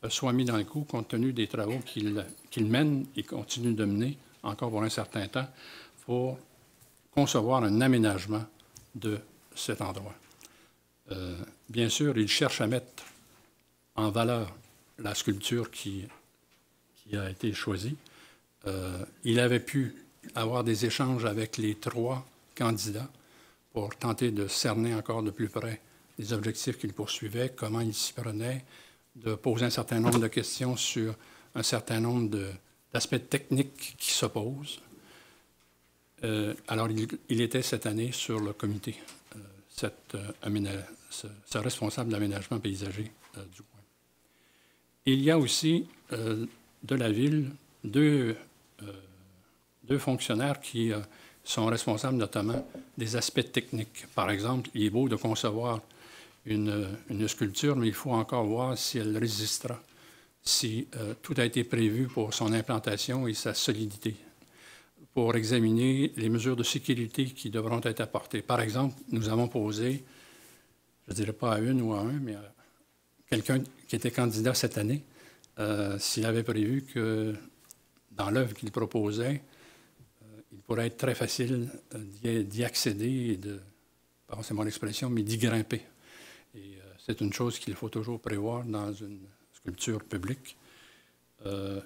A: soit mis dans le coup, compte tenu des travaux qu'il mène et continue de mener encore pour un certain temps pour concevoir un aménagement de cet endroit. Bien sûr, il cherche à mettre en valeur la sculpture qui a été choisie. Il avait pu avoir des échanges avec les 3 candidats pour tenter de cerner encore de plus près les objectifs qu'ils poursuivaient, comment ils s'y prenaient, de poser un certain nombre de questions sur un certain nombre d'aspects techniques qui s'opposent. Alors, il était cette année sur le comité, ce responsable d'aménagement paysager du coin. Il y a aussi de la ville 2 fonctionnaires qui sont responsables notamment des aspects techniques. Par exemple, il est beau de concevoir une sculpture, mais il faut encore voir si elle résistera, si tout a été prévu pour son implantation et sa solidité, pour examiner les mesures de sécurité qui devront être apportées. Par exemple, nous avons posé, je ne dirais pas à une ou à un, mais à quelqu'un qui était candidat cette année, s'il avait prévu que dans l'œuvre qu'il proposait, il pourrait être très facile d'y accéder et de, pardon, c'est mon expression, mais d'y grimper. Et c'est une chose qu'il faut toujours prévoir dans une sculpture publique.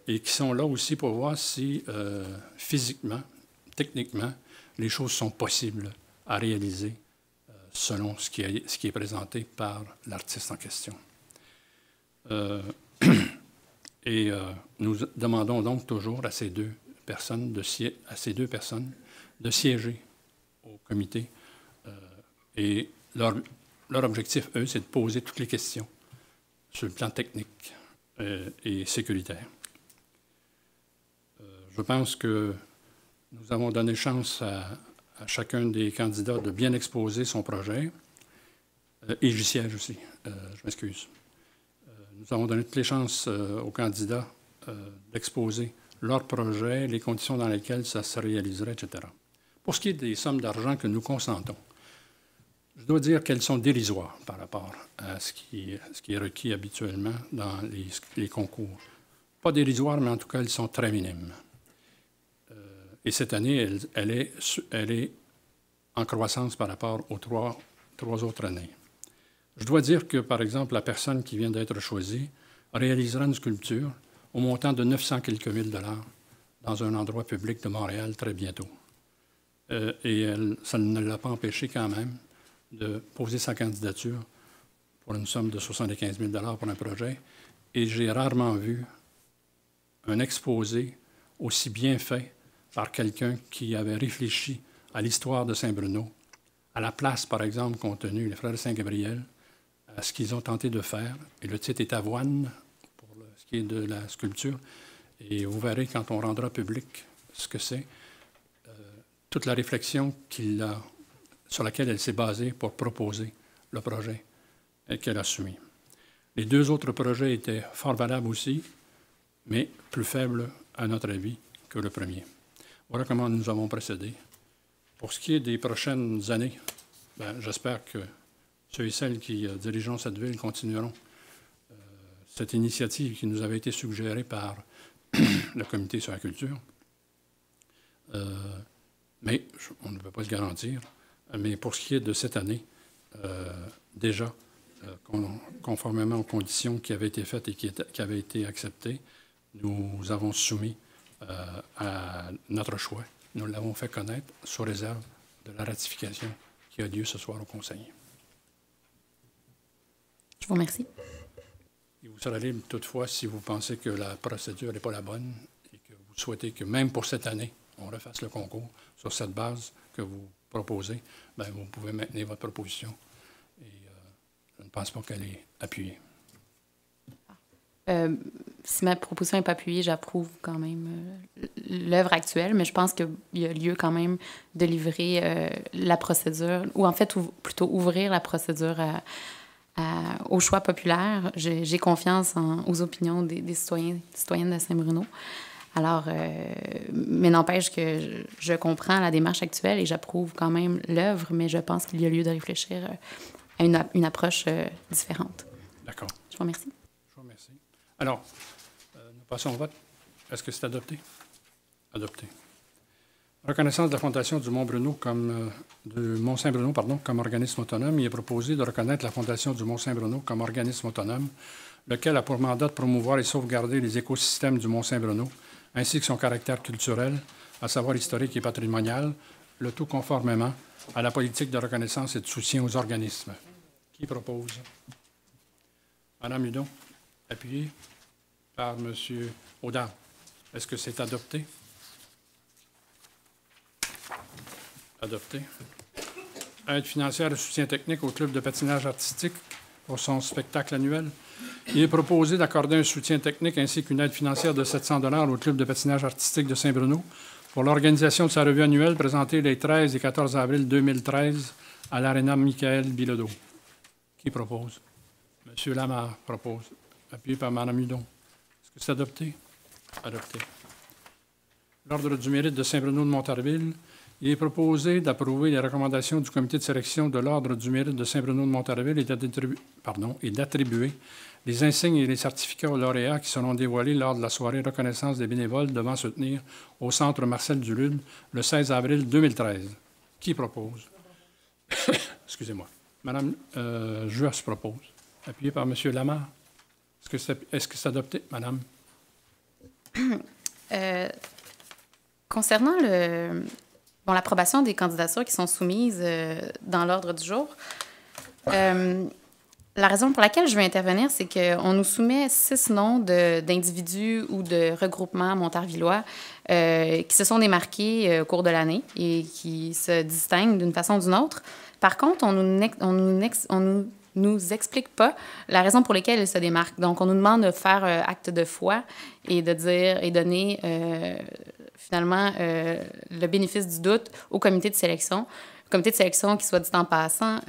A: Et qui sont là aussi pour voir si physiquement, techniquement, les choses sont possibles à réaliser selon ce qui est présenté par l'artiste en question. Et nous demandons donc toujours à ces deux personnes de siéger au comité. Et leur objectif, eux, c'est de poser toutes les questions sur le plan technique et sécuritaire. Je pense que nous avons donné chance à chacun des candidats de bien exposer son projet. Et j'y siège aussi, je m'excuse. Nous avons donné toutes les chances aux candidats d'exposer leur projet, les conditions dans lesquelles ça se réaliserait, etc. Pour ce qui est des sommes d'argent que nous consentons, je dois dire qu'elles sont dérisoires par rapport à ce qui est requis habituellement dans les concours. Pas dérisoires, mais en tout cas, elles sont très minimes. Et cette année, elle est en croissance par rapport aux trois autres années. Je dois dire que, par exemple, la personne qui vient d'être choisie réalisera une sculpture au montant de 900 quelques mille dollars dans un endroit public de Montréal très bientôt. Et ça ne l'a pas empêché quand même de poser sa candidature pour une somme de 75 000 $ pour un projet. Et j'ai rarement vu un exposé aussi bien fait par quelqu'un qui avait réfléchi à l'histoire de Saint-Bruno, à la place, par exemple, qu'ont tenu les frères Saint-Gabriel, à ce qu'ils ont tenté de faire. Et le titre est Avoine, pour ce qui est de la sculpture. Et vous verrez, quand on rendra public ce que c'est, toute la réflexion sur laquelle elle s'est basée pour proposer le projet qu'elle a soumis. Les deux autres projets étaient fort valables aussi, mais plus faibles, à notre avis, que le premier. Voilà comment nous avons procédé. Pour ce qui est des prochaines années, j'espère que ceux et celles qui dirigeront cette ville continueront cette initiative qui nous avait été suggérée par le Comité sur la culture. Mais on ne peut pas se garantir. Mais pour ce qui est de cette année, déjà, conformément aux conditions qui avaient été faites et qui avaient été acceptées, nous avons soumis à notre choix. Nous l'avons fait connaître sous réserve de la ratification qui a lieu ce soir au Conseil.
J: Je vous remercie.
A: Et vous serez libre toutefois si vous pensez que la procédure n'est pas la bonne et que vous souhaitez que même pour cette année, on refasse le concours sur cette base que vous proposez, vous pouvez maintenir votre proposition. Et je ne pense pas qu'elle est appuyée.
J: Si ma proposition n'est pas appuyée, j'approuve quand même l'œuvre actuelle, mais je pense qu'il y a lieu quand même de livrer la procédure, ou en fait, plutôt ouvrir la procédure au choix populaire. J'ai confiance aux opinions des citoyennes de Saint-Bruno. Alors, mais n'empêche que je comprends la démarche actuelle et j'approuve quand même l'œuvre, mais je pense qu'il y a lieu de réfléchir à une approche différente.
A: D'accord.
J: Je vous remercie.
A: Je vous remercie. Alors, nous passons au vote. Est-ce que c'est adopté? Adopté. Reconnaissance de la Fondation du Mont-Bruno du Mont-Saint-Bruno, comme organisme autonome. Il est proposé de reconnaître la Fondation du Mont-Saint-Bruno comme organisme autonome, lequel a pour mandat de promouvoir et sauvegarder les écosystèmes du Mont-Saint-Bruno, ainsi que son caractère culturel, à savoir historique et patrimonial, le tout conformément à la politique de reconnaissance et de soutien aux organismes. Qui propose? Madame Hudon, appuyé par M. Audard. Est-ce que c'est adopté? Adopté. Aide financière et soutien technique au club de patinage artistique pour son spectacle annuel. Il est proposé d'accorder un soutien technique ainsi qu'une aide financière de 700 $ au club de patinage artistique de Saint-Bruno pour l'organisation de sa revue annuelle présentée les 13 et 14 avril 2013 à l'Aréna Michael Bilodeau. Qui Qui propose? M. Lamarre propose, appuyé par Mme Hudon. Est-ce que c'est adopté? Adopté. L'Ordre du mérite de Saint-Bruno de Montarville. Il est proposé d'approuver les recommandations du comité de sélection de l'Ordre du mérite de Saint-Bruno de Montarville et d'attribuer les insignes et les certificats aux lauréats qui seront dévoilés lors de la soirée reconnaissance des bénévoles devant se tenir au Centre Marcel Dulude le 16 avril 2013. Qui propose? Excusez-moi. Mme Juas propose, appuyé par M. Lamarre. Est-ce que c'est adopté, Madame?
J: Concernant l'approbation des candidatures qui sont soumises dans l'ordre du jour, la raison pour laquelle je veux intervenir, c'est qu'on nous soumet 6 noms d'individus ou de regroupements montarvillois qui se sont démarqués au cours de l'année et qui se distinguent d'une façon ou d'une autre. Par contre, on nous explique pas la raison pour laquelle ils se démarquent. Donc, on nous demande de faire acte de foi et de dire et donner finalement le bénéfice du doute au comité de sélection. Le comité de sélection, qui soit dit en passant,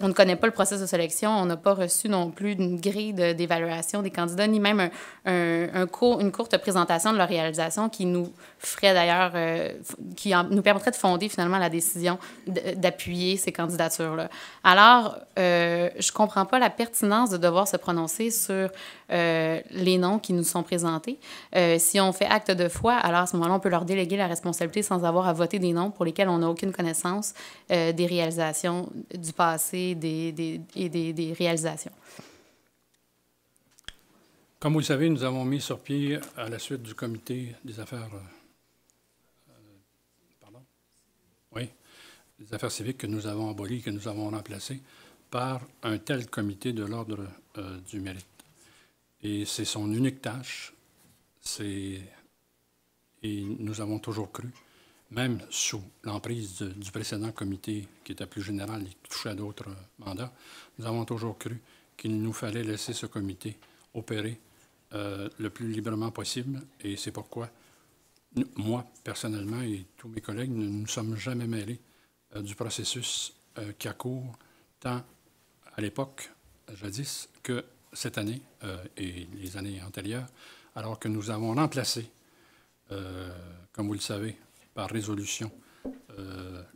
J: on ne connaît pas le processus de sélection, on n'a pas reçu non plus une grille d'évaluation des candidats, ni même une courte présentation de leur réalisation qui nous ferait d'ailleurs, nous permettrait de fonder finalement la décision d'appuyer ces candidatures-là. Alors, je ne comprends pas la pertinence de devoir se prononcer sur les noms qui nous sont présentés. Si on fait acte de foi, alors à ce moment-là, on peut leur déléguer la responsabilité sans avoir à voter des noms pour lesquels on n'a aucune connaissance des réalisations du passé et des réalisations.
A: Comme vous le savez, nous avons mis sur pied, à la suite du comité des affaires... des affaires civiques que nous avons abolies, que nous avons remplacées par un tel comité de l'Ordre du mérite. Et c'est son unique tâche. Et nous avons toujours cru, même sous l'emprise du précédent comité, qui était plus général et qui touchait à d'autres mandats, nous avons toujours cru qu'il nous fallait laisser ce comité opérer le plus librement possible. Et c'est pourquoi, moi, personnellement, et tous mes collègues, nous ne nous sommes jamais mêlés du processus qui a cours, tant à l'époque, jadis, que cette année et les années antérieures, alors que nous avons remplacé, comme vous le savez, par résolution,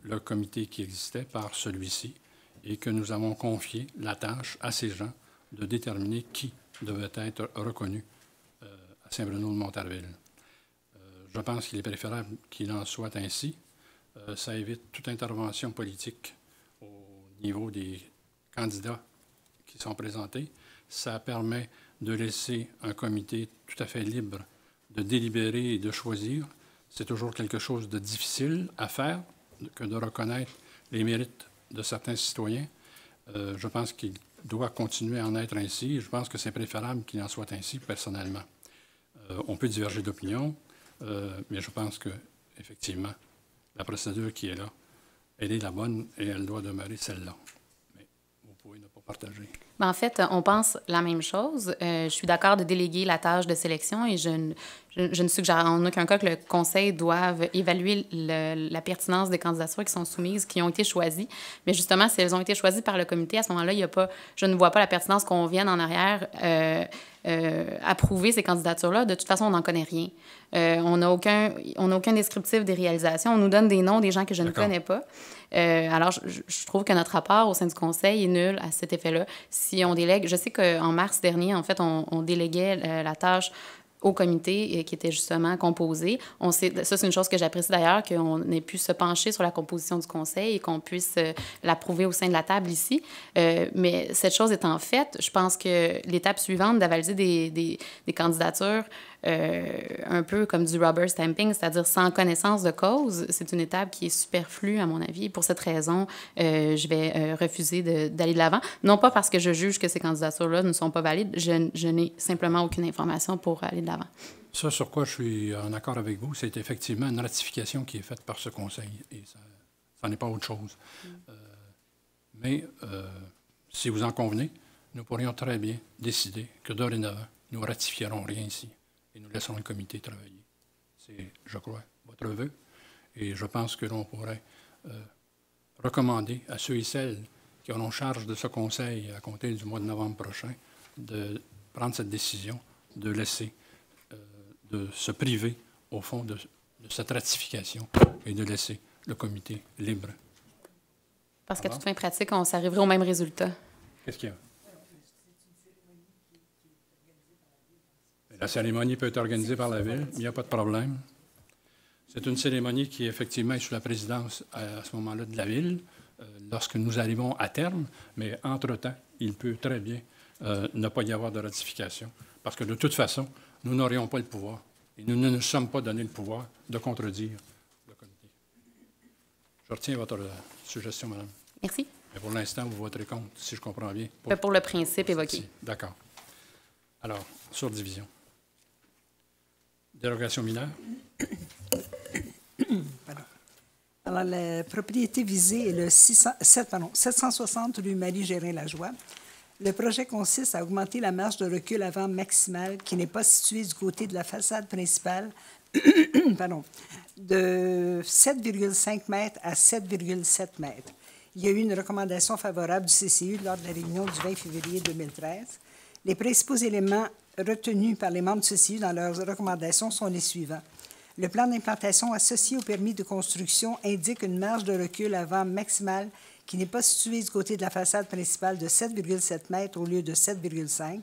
A: le comité qui existait par celui-ci, et que nous avons confié la tâche à ces gens de déterminer qui devait être reconnu à Saint-Bruno de Montarville. Je pense qu'il est préférable qu'il en soit ainsi. Ça évite toute intervention politique au niveau des candidats qui sont présentés. Ça permet de laisser un comité tout à fait libre de délibérer et de choisir. C'est toujours quelque chose de difficile à faire que de reconnaître les mérites de certains citoyens. Je pense qu'il doit continuer à en être ainsi. Je pense que c'est préférable qu'il en soit ainsi personnellement. On peut diverger d'opinion, mais je pense que effectivement, la procédure qui est là, elle est la bonne et elle doit demeurer celle-là. Mais vous pouvez ne pas partager.
J: En fait, on pense la même chose. Je suis d'accord de déléguer la tâche de sélection et je ne suggère en aucun cas que le Conseil doive évaluer la pertinence des candidatures qui sont soumises, qui ont été choisies. Mais justement, si elles ont été choisies par le comité, à ce moment-là, je ne vois pas la pertinence qu'on vienne en arrière approuver ces candidatures-là. De toute façon, on n'en connaît rien. On n'a aucun descriptif des réalisations. On nous donne des noms des gens que je ne connais pas. Alors, je trouve que notre rapport au sein du Conseil est nul à cet effet-là. Si on délègue, je sais qu'en mars dernier, en fait, on déléguait la tâche au comité qui était justement composé. Ça, c'est une chose que j'apprécie d'ailleurs, qu'on ait pu se pencher sur la composition du Conseil et qu'on puisse l'approuver au sein de la table ici. Mais cette chose étant faite, je pense que l'étape suivante d'avaliser des candidatures un peu comme du rubber stamping, c'est-à-dire sans connaissance de cause, c'est une étape qui est superflue, à mon avis. Pour cette raison, je vais refuser d'aller de l'avant. Non pas parce que je juge que ces candidatures-là ne sont pas valides, je n'ai simplement aucune information pour aller de l'avant.
A: Ça, sur quoi je suis en accord avec vous, c'est effectivement une ratification qui est faite par ce Conseil. Et ça n'est pas autre chose. Mais si vous en convenez, nous pourrions très bien décider que dorénavant, nous ne ratifierons rien ici. Et nous laisserons le comité travailler. C'est, je crois, votre vœu. Et je pense que l'on pourrait recommander à ceux et celles qui auront charge de ce conseil à compter du mois de novembre prochain de prendre cette décision, de laisser, de se priver, au fond, de cette ratification et de laisser le comité libre.
J: Parce qu'à toute fin pratique, on s'arriverait au même résultat.
A: Qu'est-ce qu'il y a? La cérémonie peut être organisée par la Ville, il n'y a pas de problème. C'est une cérémonie qui, effectivement, est sous la présidence à ce moment-là de la Ville, lorsque nous arrivons à terme, mais entre-temps, il peut très bien ne pas y avoir de ratification, parce que de toute façon, nous n'aurions pas le pouvoir, et nous ne nous sommes pas donné le pouvoir de contredire le comité. Je retiens votre suggestion, madame.
J: Merci.
A: Mais pour l'instant, vous voterez contre, si je comprends bien.
J: Pour le principe évoqué.
A: D'accord. Alors, sur division. Dérogation mineure.
K: Alors, la propriété visée est le 760 rue Marie-Gérin-Lajoie. Le projet consiste à augmenter la marge de recul avant maximale qui n'est pas située du côté de la façade principale de 7,5 mètres à 7,7 mètres. Il y a eu une recommandation favorable du CCU lors de la réunion du 20 février 2013. Les principaux éléments retenus par les membres du CCU dans leurs recommandations sont les suivants. Le plan d'implantation associé au permis de construction indique une marge de recul avant maximale qui n'est pas située du côté de la façade principale de 7,7 mètres au lieu de 7,5.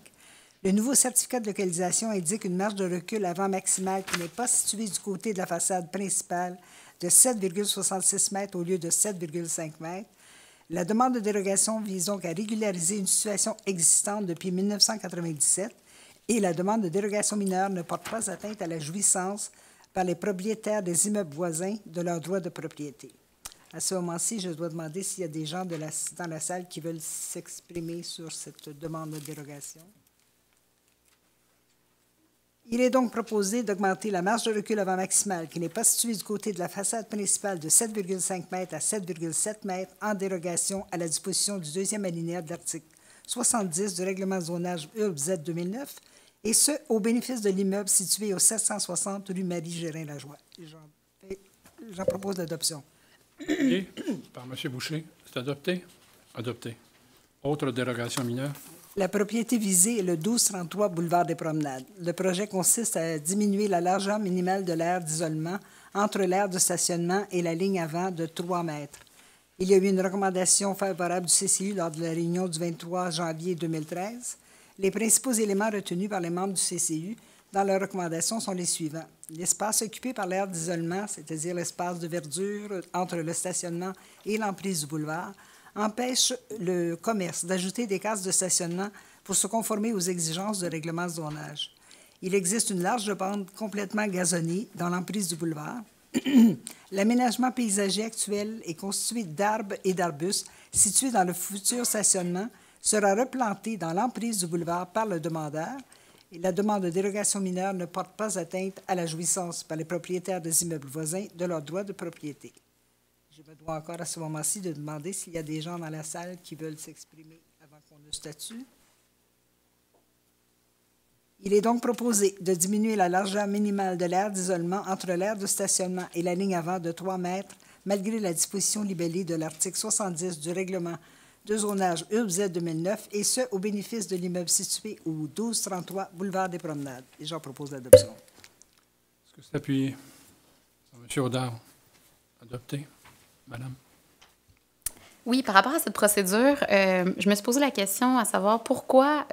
K: Le nouveau certificat de localisation indique une marge de recul avant maximale qui n'est pas située du côté de la façade principale de 7,66 mètres au lieu de 7,5 mètres. La demande de dérogation vise donc à régulariser une situation existante depuis 1997 et la demande de dérogation mineure ne porte pas atteinte à la jouissance par les propriétaires des immeubles voisins de leurs droits de propriété. À ce moment-ci, je dois demander s'il y a des gens dans la salle qui veulent s'exprimer sur cette demande de dérogation. Il est donc proposé d'augmenter la marge de recul avant maximale qui n'est pas située du côté de la façade principale de 7,5 mètres à 7,7 mètres en dérogation à la disposition du deuxième alinéa de l'article 70 du règlement de zonage URBZ 2009 et ce, au bénéfice de l'immeuble situé au 760 rue Marie-Gérin-Lajoie. J'en propose l'adoption.
A: Et, par M. Boucher, c'est adopté? Adopté. Autre dérogation mineure?
K: La propriété visée est le 1233 boulevard des Promenades. Le projet consiste à diminuer la largeur minimale de l'aire d'isolement entre l'aire de stationnement et la ligne avant de 3 mètres. Il y a eu une recommandation favorable du CCU lors de la réunion du 23 janvier 2013. Les principaux éléments retenus par les membres du CCU dans leurs recommandations sont les suivants. L'espace occupé par l'aire d'isolement, c'est-à-dire l'espace de verdure entre le stationnement et l'emprise du boulevard, empêche le commerce d'ajouter des cases de stationnement pour se conformer aux exigences de règlement de zonage. Il existe une large bande complètement gazonnée dans l'emprise du boulevard. L'aménagement paysager actuel est constitué d'arbres et d'arbustes situés dans le futur stationnement sera replanté dans l'emprise du boulevard par le demandeur et la demande de dérogation mineure ne porte pas atteinte à la jouissance par les propriétaires des immeubles voisins de leurs droits de propriété. Je me dois encore à ce moment-ci de demander s'il y a des gens dans la salle qui veulent s'exprimer avant qu'on ne statue. Il est donc proposé de diminuer la largeur minimale de l'aire d'isolement entre l'aire de stationnement et la ligne avant de 3 mètres, malgré la disposition libellée de l'article 70 du règlement de zonage URBZ 2009, et ce, au bénéfice de l'immeuble situé au 1233 boulevard des Promenades. Et j'en propose l'adoption.
A: Est-ce que c'est appuyé? M. Audard, adopté. Madame?
J: Oui, par rapport à cette procédure, je me suis posé la question à savoir pourquoi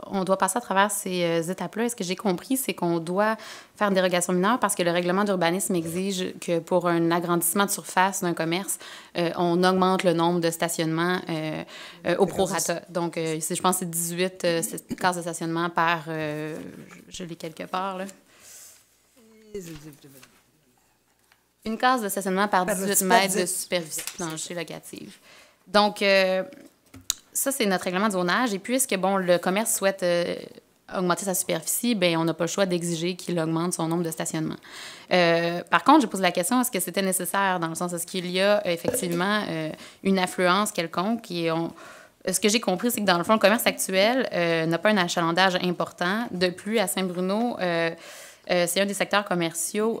J: on doit passer à travers ces étapes-là. Est-ce que j'ai compris, c'est qu'on doit faire une dérogation mineure parce que le règlement d'urbanisme exige que pour un agrandissement de surface d'un commerce, on augmente le nombre de stationnements au prorata. Donc, je pense que c'est 18 cases de stationnement par... je l'ai quelque part, là. Une case de stationnement par 18 mètres de superficie plancher locative. Donc, ça, c'est notre règlement de zonage. Et puisque, bon, le commerce souhaite augmenter sa superficie, bien, on n'a pas le choix d'exiger qu'il augmente son nombre de stationnements. Par contre, je pose la question, est-ce que c'était nécessaire, dans le sens, est-ce qu'il y a effectivement une affluence quelconque? Et ce que j'ai compris, c'est que, dans le fond, le commerce actuel n'a pas un achalandage important. De plus, à Saint-Bruno, c'est un des secteurs commerciaux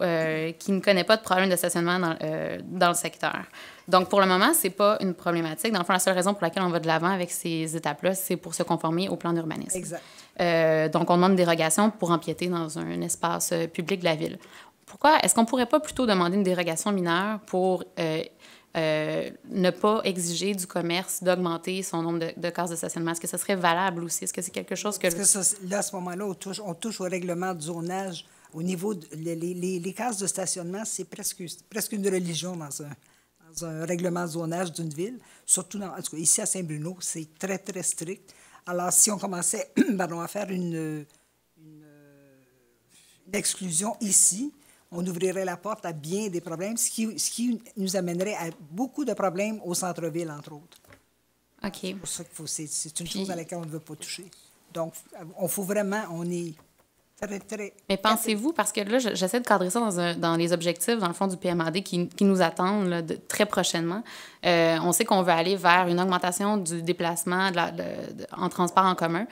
J: qui ne connaît pas de problème de stationnement dans le secteur. Donc, pour le moment, ce n'est pas une problématique. Dans le fond, la seule raison pour laquelle on va de l'avant avec ces étapes-là, c'est pour se conformer au plan d'urbanisme.
K: Exact.
J: Donc, on demande une dérogation pour empiéter dans un espace public de la ville. Pourquoi? Est-ce qu'on ne pourrait pas plutôt demander une dérogation mineure pour ne pas exiger du commerce d'augmenter son nombre de cases de stationnement? Est-ce que ce serait valable aussi? Est-ce que c'est quelque chose que...
K: Parce que ça, là, à ce moment-là, on touche au règlement de zonage. Au niveau les cases de stationnement, c'est presque une religion dans un règlement de zonage d'une ville. Surtout, en tout cas, ici à Saint-Bruno, c'est très, très strict. Alors, si on commençait à faire une exclusion ici, on ouvrirait la porte à bien des problèmes, ce qui nous amènerait à beaucoup de problèmes au centre-ville, entre autres.
J: OK.
K: C'est pour ça que c'est une chose à laquelle on ne veut pas toucher. Donc, on est très, très...
J: Mais pensez-vous, parce que là, j'essaie de cadrer ça dans les objectifs, dans le fond, du PMAD qui nous attendent là, très prochainement. On sait qu'on veut aller vers une augmentation du déplacement en transport en commun.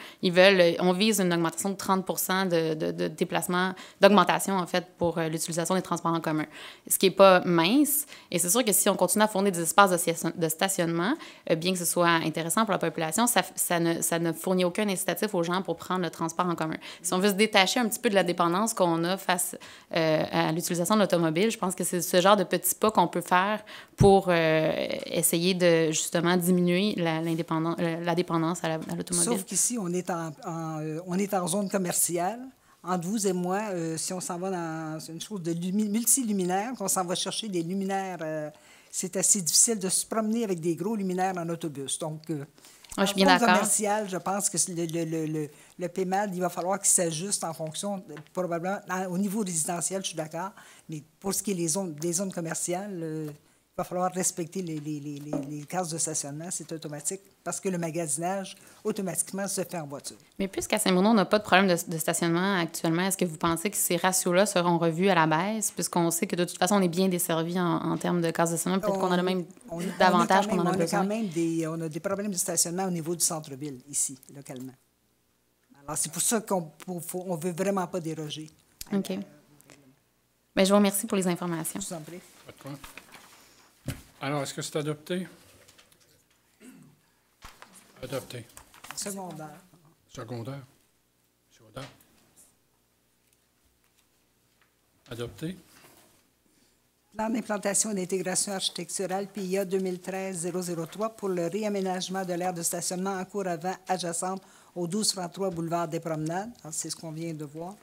J: On vise une augmentation de 30 de déplacement, d'augmentation, en fait, pour l'utilisation des transports en commun. Ce qui n'est pas mince. Et c'est sûr que si on continue à fournir des espaces de stationnement, bien que ce soit intéressant pour la population, ça ne fournit aucun incitatif aux gens pour prendre le transport en commun. Si on veut se détacher un petit peu de la dépendance qu'on a face à l'utilisation de l'automobile, je pense que c'est ce genre de petits pas qu'on peut faire pour essayer de, justement, diminuer la dépendance à l'automobile.
K: Sauf qu'ici, on est en zone commerciale. Entre vous et moi, si on s'en va dans une chose de multiluminaire, qu'on s'en va chercher des luminaires, c'est assez difficile de se promener avec des gros luminaires en autobus. Donc,
J: je suis bien d'accord.
K: Commercial, je pense que le PMAD, il va falloir qu'il s'ajuste en fonction, probablement, au niveau résidentiel, je suis d'accord, mais pour ce qui est des zones commerciales, il va falloir respecter les cases de stationnement, c'est automatique, parce que le magasinage, automatiquement, se fait en voiture.
J: Mais puisqu'à Saint-Bruno, on n'a pas de problème de stationnement actuellement, est-ce que vous pensez que ces ratios-là seront revus à la baisse, puisqu'on sait que de toute façon, on est bien desservi en termes de cases de stationnement, peut-être qu'on a le même davantage qu'on en a besoin?
K: On a des problèmes de stationnement au niveau du centre-ville, ici, localement. Alors, c'est pour ça qu'on ne veut vraiment pas déroger.
J: OK. Bien, je vous remercie pour les informations.
K: Je vous en prie.
A: Pas de quoi. Alors, est-ce que c'est adopté? Adopté.
K: Secondaire.
A: Secondaire. Secondaire. Adopté.
K: Plan d'implantation et d'intégration architecturale PIA 2013-003 pour le réaménagement de l'aire de stationnement en cours avant adjacente au 1233 boulevard des Promenades. C'est ce qu'on vient de voir.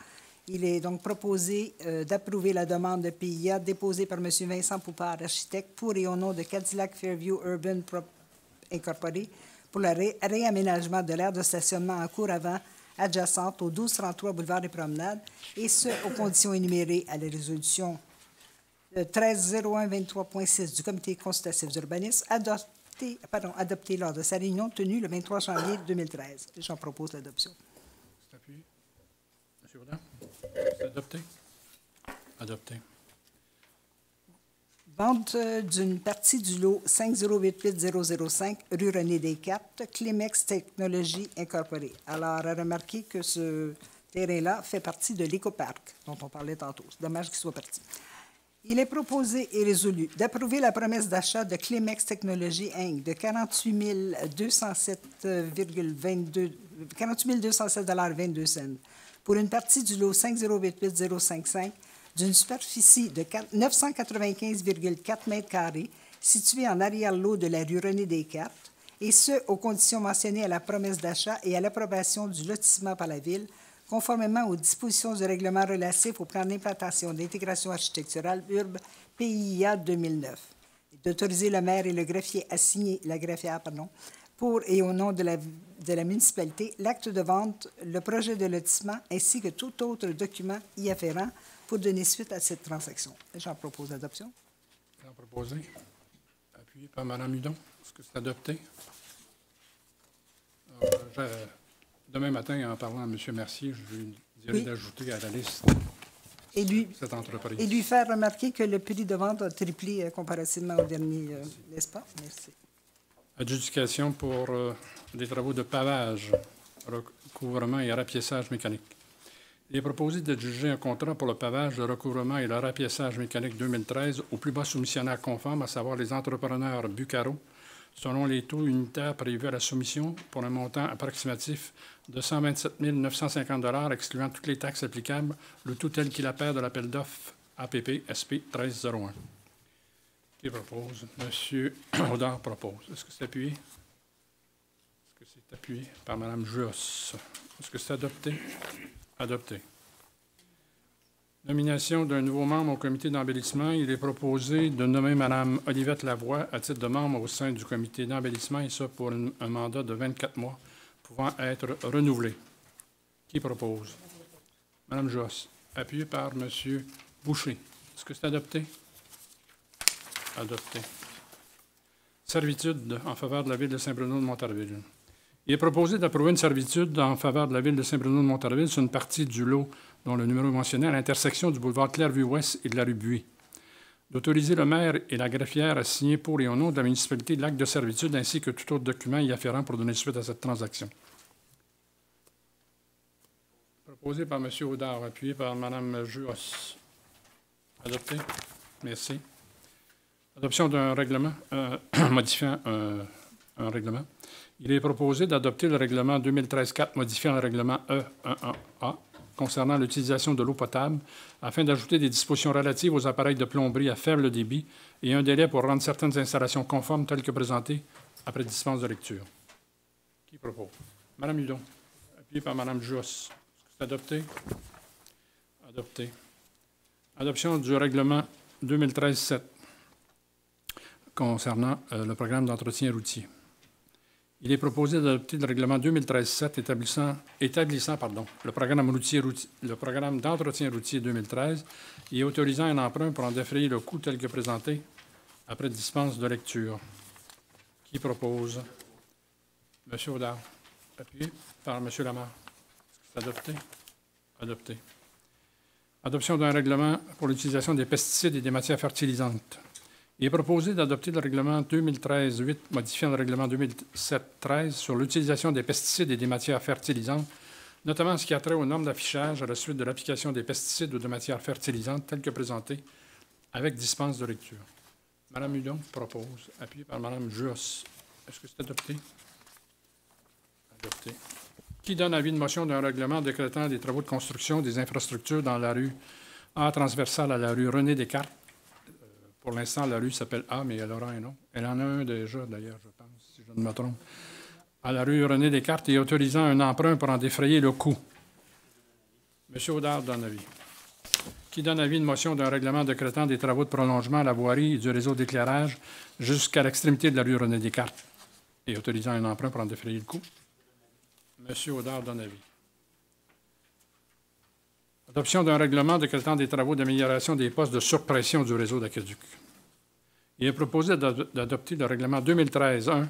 K: Il est donc proposé d'approuver la demande de PIA déposée par M. Vincent Poupard, architecte, pour et au nom de Cadillac Fairview Urban Incorporé pour le réaménagement de l'aire de stationnement en cours avant adjacente au 1233 boulevard des Promenades, et ce, aux conditions énumérées à la résolution 1301-23.6 du Comité consultatif d'urbanisme adopté lors de sa réunion tenue le 23 janvier 2013. J'en propose l'adoption.
A: C'est appuyé. M. Baudin? C'est adopté? Adopté.
K: Vente d'une partie du lot 5088005, rue René Descartes, Climex Technologies Incorporée. Alors, à remarquer que ce terrain-là fait partie de l'écoparc dont on parlait tantôt. C'est dommage qu'il soit parti. Il est proposé et résolu d'approuver la promesse d'achat de Climex Technologies Inc. de 48 207,22 $ pour une partie du lot 5088055 d'une superficie de 995,4 mètres carrés située en arrière-lot de la rue René Descartes, et ce, aux conditions mentionnées à la promesse d'achat et à l'approbation du lotissement par la Ville, conformément aux dispositions du règlement relatif au plan d'implantation d'intégration architecturale URB PIA 2009, d'autoriser le maire et le greffier à signer, la greffière, pour et au nom de la municipalité, l'acte de vente, le projet de lotissement, ainsi que tout autre document y afférent pour donner suite à cette transaction. J'en propose l'adoption.
A: J'en proposé. Appuyé par Mme Hudon. Est-ce que c'est adopté? Alors, demain matin, en parlant à M. Mercier, je lui dirai d'ajouter à la liste cette entreprise.
K: Et lui faire remarquer que le prix de vente a triplé comparativement au dernier, n'est-ce pas? Merci.
A: Adjudication pour des travaux de pavage, recouvrement et rapiessage mécanique. Il est proposé d'adjuger un contrat pour le pavage, le recouvrement et le rapiessage mécanique 2013 au plus bas soumissionnaire conforme, à savoir les entrepreneurs Bucaro, selon les taux unitaires prévus à la soumission pour un montant approximatif de 127 950 $, excluant toutes les taxes applicables, le tout tel qu'il apparaît de l'appel d'offres APP SP 1301. Qui propose? M. Audard propose. Est-ce que c'est appuyé? Est-ce que c'est appuyé par Mme Josse? Est-ce que c'est adopté? Adopté. Nomination d'un nouveau membre au comité d'embellissement. Il est proposé de nommer Mme Olivette Lavoie à titre de membre au sein du comité d'embellissement, et ça pour un mandat de 24 mois, pouvant être renouvelé. Qui propose? Mme Josse. Appuyé par M. Boucher. Est-ce que c'est adopté? Adopté. Servitude en faveur de la Ville de Saint-Bruno de Montarville. Il est proposé d'approuver une servitude en faveur de la Ville de Saint-Bruno de Montarville sur une partie du lot dont le numéro est mentionné à l'intersection du boulevard Clairvue-Ouest et de la rue Buis. D'autoriser le maire et la greffière à signer pour et au nom de la municipalité l'acte de servitude ainsi que tout autre document y afférent pour donner suite à cette transaction. Proposé par M. Audard, appuyé par Mme Juos. Adopté. Merci. Adoption d'un règlement modifiant un règlement. Il est proposé d'adopter le règlement 2013-4 modifiant le règlement E11A concernant l'utilisation de l'eau potable afin d'ajouter des dispositions relatives aux appareils de plomberie à faible débit et un délai pour rendre certaines installations conformes telles que présentées après dispense de lecture. Qui propose? Mme Hudon, appuyée par Mme Josse. C'est adopté? Adopté. Adoption du règlement 2013-7 concernant le programme d'entretien routier. Il est proposé d'adopter le règlement 2013-7 établissant le programme d'entretien routier 2013 et autorisant un emprunt pour en défrayer le coût tel que présenté après dispense de lecture. Qui propose? M. Audard. Appuyé par M. Lamar. Est-ce que c'est adopté? Adopté. Adoption d'un règlement pour l'utilisation des pesticides et des matières fertilisantes. Il est proposé d'adopter le règlement 2013-8 modifiant le règlement 2007-13 sur l'utilisation des pesticides et des matières fertilisantes, notamment en ce qui a trait aux normes d'affichage à la suite de l'application des pesticides ou de matières fertilisantes telles que présentées avec dispense de lecture. Mme Hudon propose, appuyée par Mme Josse. Est-ce que c'est adopté? Adopté. Qui donne avis de motion d'un règlement décrétant des travaux de construction des infrastructures dans la rue A transversale à la rue René Descartes? Pour l'instant, la rue s'appelle A, mais elle aura un nom. Elle en a un déjà, d'ailleurs, je pense, si je ne me trompe. À la rue René Descartes et autorisant un emprunt pour en défrayer le coût. M. Audard donne avis. Qui donne avis de motion d'un règlement décrétant des travaux de prolongement à la voirie et du réseau d'éclairage jusqu'à l'extrémité de la rue René Descartes et autorisant un emprunt pour en défrayer le coût? M. Audard donne avis. Adoption d'un règlement décrétant des travaux d'amélioration des postes de surpression du réseau d'aqueduc. Il est proposé d'adopter le règlement 2013-1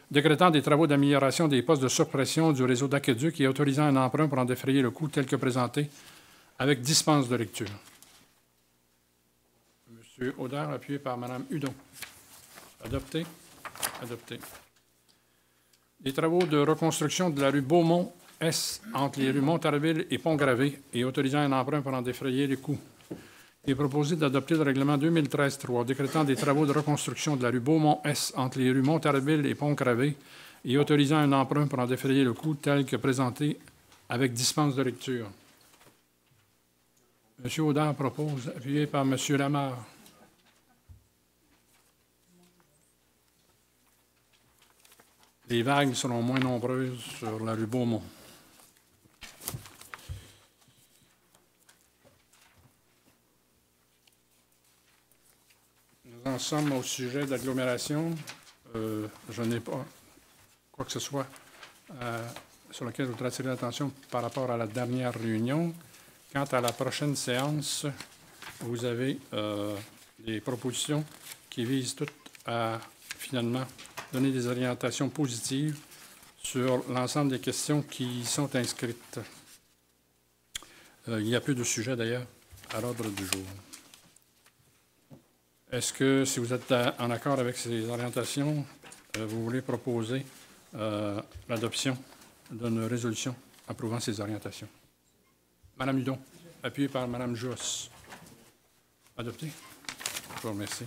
A: décrétant des travaux d'amélioration des postes de surpression du réseau d'aqueduc et autorisant un emprunt pour en défrayer le coût tel que présenté avec dispense de lecture. M. Audard, appuyé par Mme Hudon. Adopté? Adopté. Les travaux de reconstruction de la rue Beaumont-Est entre les rues Montarville et Pont-Gravé et autorisant un emprunt pour en défrayer les coûts. Il est proposé d'adopter le règlement 2013-3 décrétant des travaux de reconstruction de la rue Beaumont-Est entre les rues Montarville et Pont-Gravé et autorisant un emprunt pour en défrayer le coût tel que présenté avec dispense de lecture. M. Audard propose, appuyé par M. Lamar. Les vagues seront moins nombreuses sur la rue Beaumont. Nous en sommes au sujet d'agglomération. Je n'ai pas quoi que ce soit sur lequel je voudrais attirer l'attention par rapport à la dernière réunion. Quant à la prochaine séance, vous avez des propositions qui visent toutes à, finalement, donner des orientations positives sur l'ensemble des questions qui sont inscrites. Il y a peu de sujets, d'ailleurs, à l'ordre du jour. Est-ce que, si vous êtes en accord avec ces orientations, vous voulez proposer l'adoption d'une résolution approuvant ces orientations? Madame Hudon, appuyée par Madame Josse. Adopté. Je vous remercie.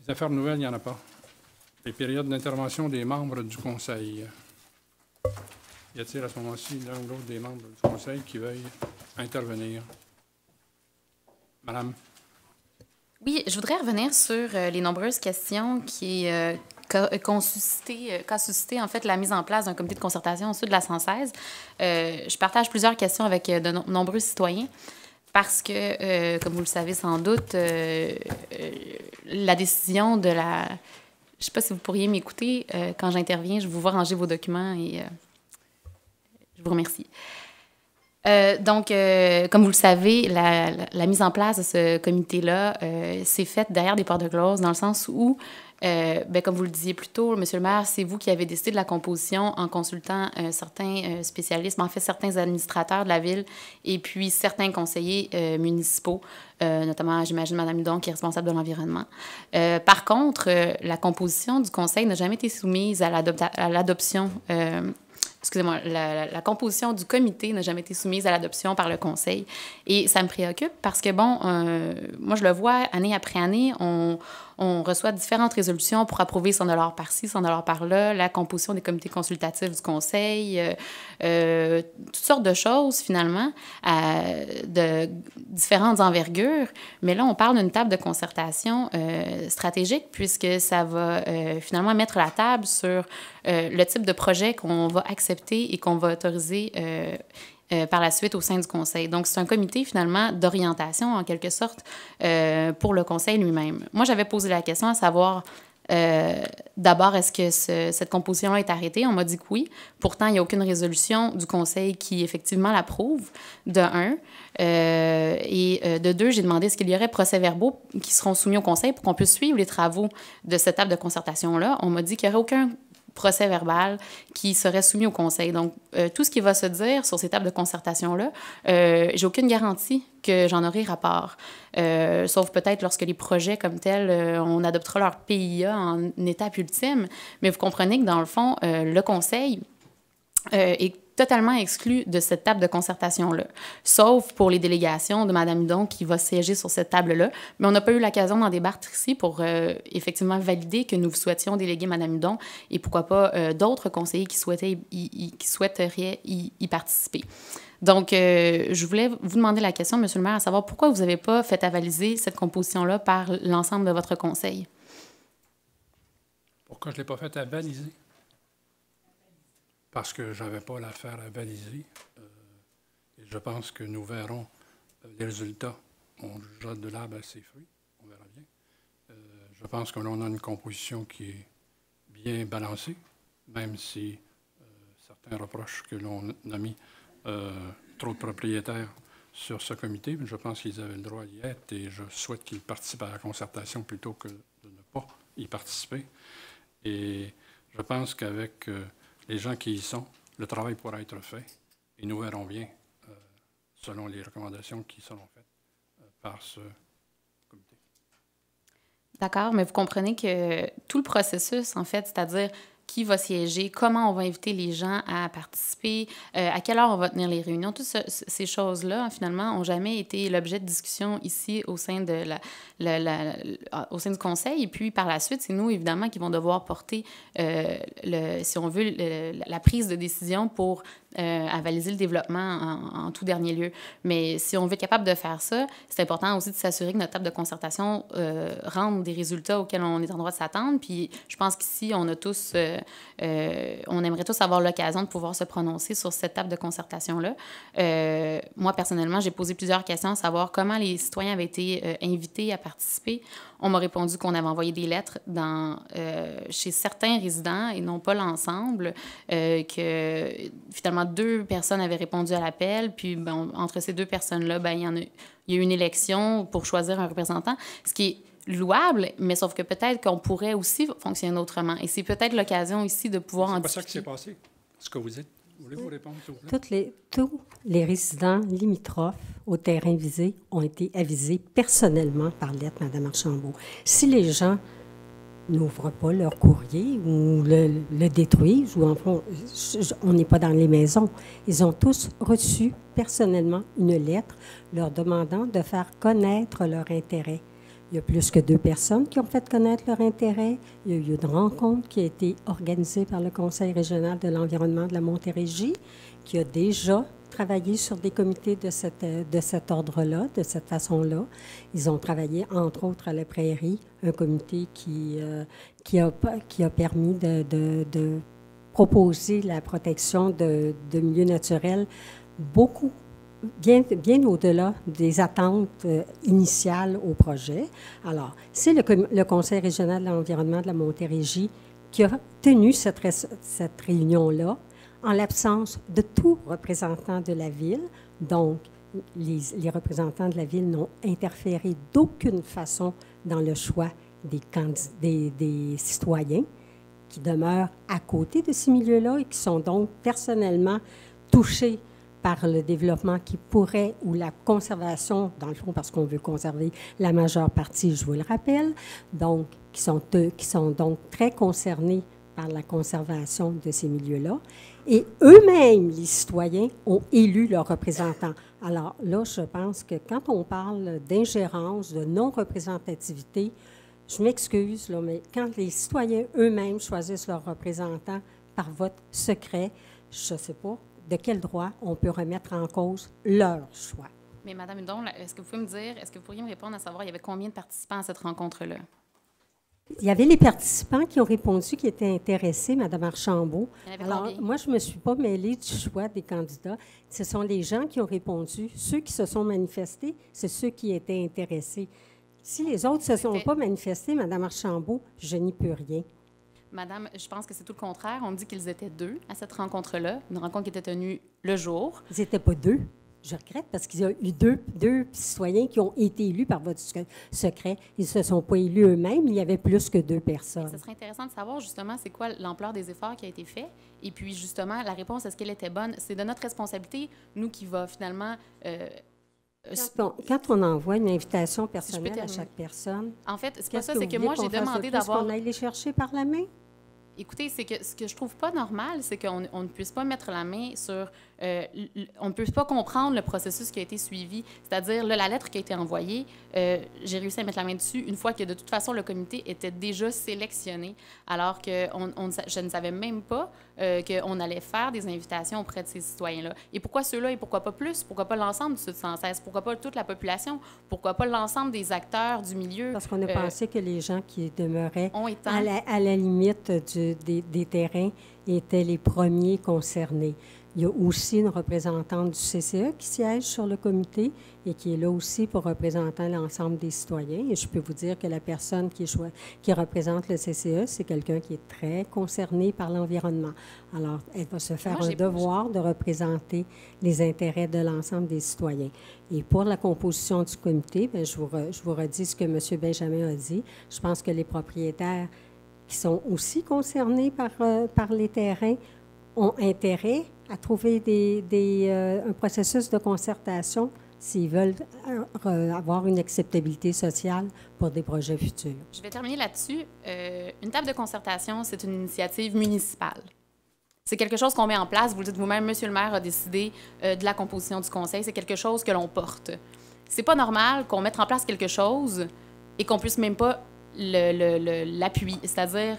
A: Les affaires nouvelles, il n'y en a pas. Les périodes d'intervention des membres du Conseil. Y a-t-il à ce moment-ci l'un ou l'autre des membres du Conseil qui veuille intervenir? Madame.
J: Oui, je voudrais revenir sur les nombreuses questions qu'a suscité en fait la mise en place d'un comité de concertation au sud de la 116. Je partage plusieurs questions avec de nombreux citoyens parce que, comme vous le savez sans doute, la décision de la... Je ne sais pas si vous pourriez m'écouter. Quand j'interviens, je vous vois ranger vos documents et je vous remercie. Donc, comme vous le savez, la mise en place de ce comité-là s'est faite derrière des portes closes, dans le sens où, comme vous le disiez plus tôt, M. le maire, c'est vous qui avez décidé de la composition en consultant certains spécialistes, mais en fait certains administrateurs de la ville et puis certains conseillers municipaux, notamment, j'imagine, Mme Hudon, qui est responsable de l'environnement. Par contre, la composition du conseil n'a jamais été soumise à l'adoption. Excusez-moi, la composition du comité n'a jamais été soumise à l'adoption par le conseil. Et ça me préoccupe parce que, bon, moi, je le vois année après année, on reçoit différentes résolutions pour approuver $100 par-ci, $100 par-là, la composition des comités consultatifs du conseil, toutes sortes de choses, finalement, de différentes envergures. Mais là, on parle d'une table de concertation stratégique puisque ça va finalement mettre la table sur le type de projet qu'on va accepter et qu'on va autoriser par la suite au sein du conseil. Donc, c'est un comité, finalement, d'orientation, en quelque sorte, pour le conseil lui-même. Moi, j'avais posé la question à savoir, d'abord, est-ce que cette composition-là est arrêtée? On m'a dit que oui. Pourtant, il n'y a aucune résolution du conseil qui, effectivement, l'approuve, de un. Et de deux, j'ai demandé est-ce qu'il y aurait procès-verbaux qui seront soumis au conseil pour qu'on puisse suivre les travaux de cette table de concertation-là. On m'a dit qu'il n'y aurait aucun procès-verbal qui serait soumis au conseil. Donc, tout ce qui va se dire sur ces tables de concertation-là, j'ai aucune garantie que j'en aurai rapport. Sauf peut-être lorsque les projets comme tels, on adoptera leur PIA en étape ultime. Mais vous comprenez que, dans le fond, le conseil est totalement exclu de cette table de concertation-là, sauf pour les délégations de Mme Hudon qui va siéger sur cette table-là. Mais on n'a pas eu l'occasion d'en débattre ici pour effectivement valider que nous souhaitions déléguer Mme Hudon et pourquoi pas d'autres conseillers qui souhaiteraient y participer. Donc, je voulais vous demander la question, M. le maire, à savoir pourquoi vous n'avez pas fait avaliser cette composition-là par l'ensemble de votre conseil?
A: Pourquoi je ne l'ai pas fait avaliser? Parce que je n'avais pas l'affaire à baliser. Et je pense que nous verrons les résultats. On jugera de l'arbre à ses fruits. On verra bien. Je pense que l'on a une composition qui est bien balancée, même si certains reprochent que l'on a mis trop de propriétaires sur ce comité. Mais je pense qu'ils avaient le droit d'y être et je souhaite qu'ils participent à la concertation plutôt que de ne pas y participer. Et je pense qu'avec les gens qui y sont, le travail pourra être fait et nous verrons bien, selon les recommandations qui seront faites par ce comité.
J: D'accord, mais vous comprenez que tout le processus, en fait, c'est-à-dire qui va siéger, comment on va inviter les gens à participer, à quelle heure on va tenir les réunions, toutes ces choses-là, finalement, n'ont jamais été l'objet de discussion ici au sein de au sein du conseil. Et puis, par la suite, c'est nous, évidemment, qui vont devoir porter, si on veut, la prise de décision pour avaliser le développement en tout dernier lieu. Mais si on veut être capable de faire ça, c'est important aussi de s'assurer que notre table de concertation rende des résultats auxquels on est en droit de s'attendre. Puis je pense qu'ici, on a tous, on aimerait tous avoir l'occasion de pouvoir se prononcer sur cette table de concertation-là. Moi, personnellement, j'ai posé plusieurs questions à savoir comment les citoyens avaient été invités à participer. On m'a répondu qu'on avait envoyé des lettres chez certains résidents et non pas l'ensemble, que finalement 2 personnes avaient répondu à l'appel, puis entre ces 2 personnes-là, il y a eu une élection pour choisir un représentant, ce qui est louable, mais sauf que peut-être qu'on pourrait aussi fonctionner autrement. Et c'est peut-être l'occasion ici de pouvoir en discuter.
A: C'est pas ça qui s'est passé, ce que vous dites. Voulez-vous répondre, s'il vous plaît?
D: Tous les résidents limitrophes au terrain visé ont été avisés personnellement par lettre, Mme Archambault. Si les gens n'ouvrent pas leur courrier ou le détruisent. Ou enfin, on n'est pas dans les maisons. Ils ont tous reçu personnellement une lettre leur demandant de faire connaître leur intérêt. Il y a plus que 2 personnes qui ont fait connaître leur intérêt. Il y a eu une rencontre qui a été organisée par le Conseil régional de l'environnement de la Montérégie, qui a déjà travaillé sur des comités de cet ordre-là, de cette façon-là. Ils ont travaillé, entre autres, à la Prairie, un comité qui a permis de proposer la protection de milieux naturels beaucoup bien au-delà des attentes initiales au projet. Alors, c'est le Conseil régional de l'environnement de la Montérégie qui a tenu cette réunion-là en l'absence de tout représentant de la ville. Donc, les représentants de la ville n'ont interféré d'aucune façon dans le choix des citoyens qui demeurent à côté de ces milieux-là et qui sont donc personnellement touchés par le développement qui pourrait, ou la conservation, dans le fond, parce qu'on veut conserver la majeure partie, je vous le rappelle, donc qui sont donc très concernés par la conservation de ces milieux-là. Et eux-mêmes, les citoyens, ont élu leurs représentants. Alors là, je pense que quand on parle d'ingérence, de non-représentativité, je m'excuse, là, mais quand les citoyens eux-mêmes choisissent leurs représentants par vote secret, je ne sais pas de quel droit on peut remettre en cause leur choix.
J: Mais Mme Hudon, est-ce que vous pouvez me dire, est-ce que vous pourriez me répondre à savoir il y avait combien de participants à cette rencontre-là?
D: Il y avait les participants qui ont répondu, qui étaient intéressés, Mme Archambault. Alors, combien? Moi, je ne me suis pas mêlée du choix des candidats. Ce sont les gens qui ont répondu. Ceux qui se sont manifestés, c'est ceux qui étaient intéressés. Si les autres ne se sont pas manifestés, Mme Archambault, je n'y peux rien.
J: Madame, je pense que c'est tout le contraire. On dit qu'ils étaient 2 à cette rencontre-là, une rencontre qui était tenue le jour.
D: Ils n'étaient pas 2. Je regrette parce qu'il y a eu deux citoyens qui ont été élus par vote secret. Ils ne se sont pas élus eux-mêmes. Il y avait plus que 2 personnes.
J: Ce serait intéressant de savoir justement c'est quoi l'ampleur des efforts qui a été fait. Et puis justement, la réponse, est-ce qu'elle était bonne? C'est de notre responsabilité, nous, qui va finalement...
D: Quand on envoie une invitation personnelle à chaque personne...
J: En fait, c'est pas ça, c'est que moi, j'ai demandé d'avoir...
D: qu'on aille les chercher par la main?
J: Écoutez, c'est que ce que je trouve pas normal, c'est qu'on ne puisse pas mettre la main sur... on ne peut pas comprendre le processus qui a été suivi. C'est-à-dire, là, la lettre qui a été envoyée, j'ai réussi à mettre la main dessus une fois que, de toute façon, le comité était déjà sélectionné, alors que je ne savais même pas qu'on allait faire des invitations auprès de ces citoyens-là. Et pourquoi ceux-là et pourquoi pas plus? Pourquoi pas l'ensemble du Sud 116? Pourquoi pas toute la population? Pourquoi pas l'ensemble des acteurs du milieu?
D: Parce qu'on a pensé que les gens qui demeuraient à la limite des terrains étaient les premiers concernés. Il y a aussi une représentante du CCE qui siège sur le comité et qui est là aussi pour représenter l'ensemble des citoyens. Et je peux vous dire que la personne qui représente le CCE, c'est quelqu'un qui est très concerné par l'environnement. Alors, elle va se faire un devoir de représenter les intérêts de l'ensemble des citoyens. Et pour la composition du comité, bien, je vous redis ce que M. Benjamin a dit. Je pense que les propriétaires qui sont aussi concernés par les terrains ont intérêt à trouver un processus de concertation s'ils veulent avoir une acceptabilité sociale pour des projets futurs.
J: Je vais terminer là-dessus. Une table de concertation, c'est une initiative municipale. C'est quelque chose qu'on met en place. Vous le dites vous-même, Monsieur le maire a décidé de la composition du conseil. C'est quelque chose que l'on porte. C'est pas normal qu'on mette en place quelque chose et qu'on puisse même pas l'appui, c'est-à-dire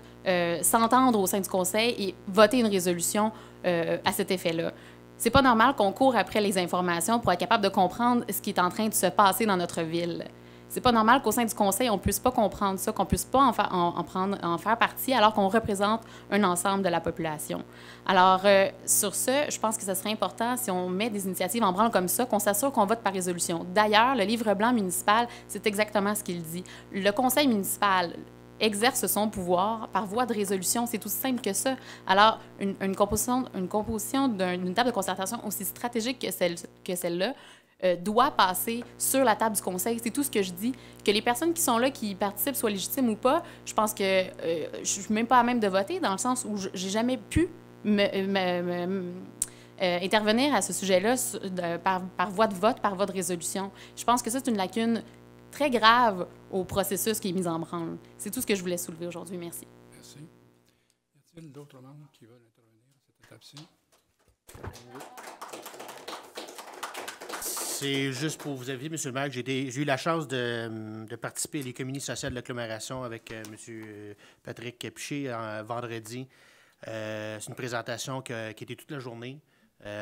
J: s'entendre au sein du conseil et voter une résolution à cet effet-là. C'est pas normal qu'on court après les informations pour être capable de comprendre ce qui est en train de se passer dans notre ville. C'est pas normal qu'au sein du conseil, on puisse pas comprendre ça, qu'on puisse pas en faire partie alors qu'on représente un ensemble de la population. Alors, sur ce, je pense que ce serait important, si on met des initiatives en branle comme ça, qu'on s'assure qu'on vote par résolution. D'ailleurs, le livre blanc municipal, c'est exactement ce qu'il dit. Le conseil municipal exerce son pouvoir par voie de résolution. C'est aussi simple que ça. Alors, une composition d'une table de concertation aussi stratégique que celle-là doit passer sur la table du conseil. C'est tout ce que je dis. Que les personnes qui sont là, qui participent, soient légitimes ou pas, je pense que je ne suis même pas à même de voter, dans le sens où j'ai jamais pu intervenir à ce sujet-là par voie de vote, par voie de résolution. Je pense que ça, c'est une lacune très grave au processus qui est mis en branle. C'est tout ce que je voulais soulever aujourd'hui. Merci.
A: Merci. Y a-t-il d'autres membres qui veulent intervenir à cette étape-ci?
L: C'est juste pour vous aviser, M. le maire, que j'ai eu la chance de participer à l'économie sociale de l'agglomération avec M. Patrick Piché vendredi. C'est une présentation qui a été toute la journée.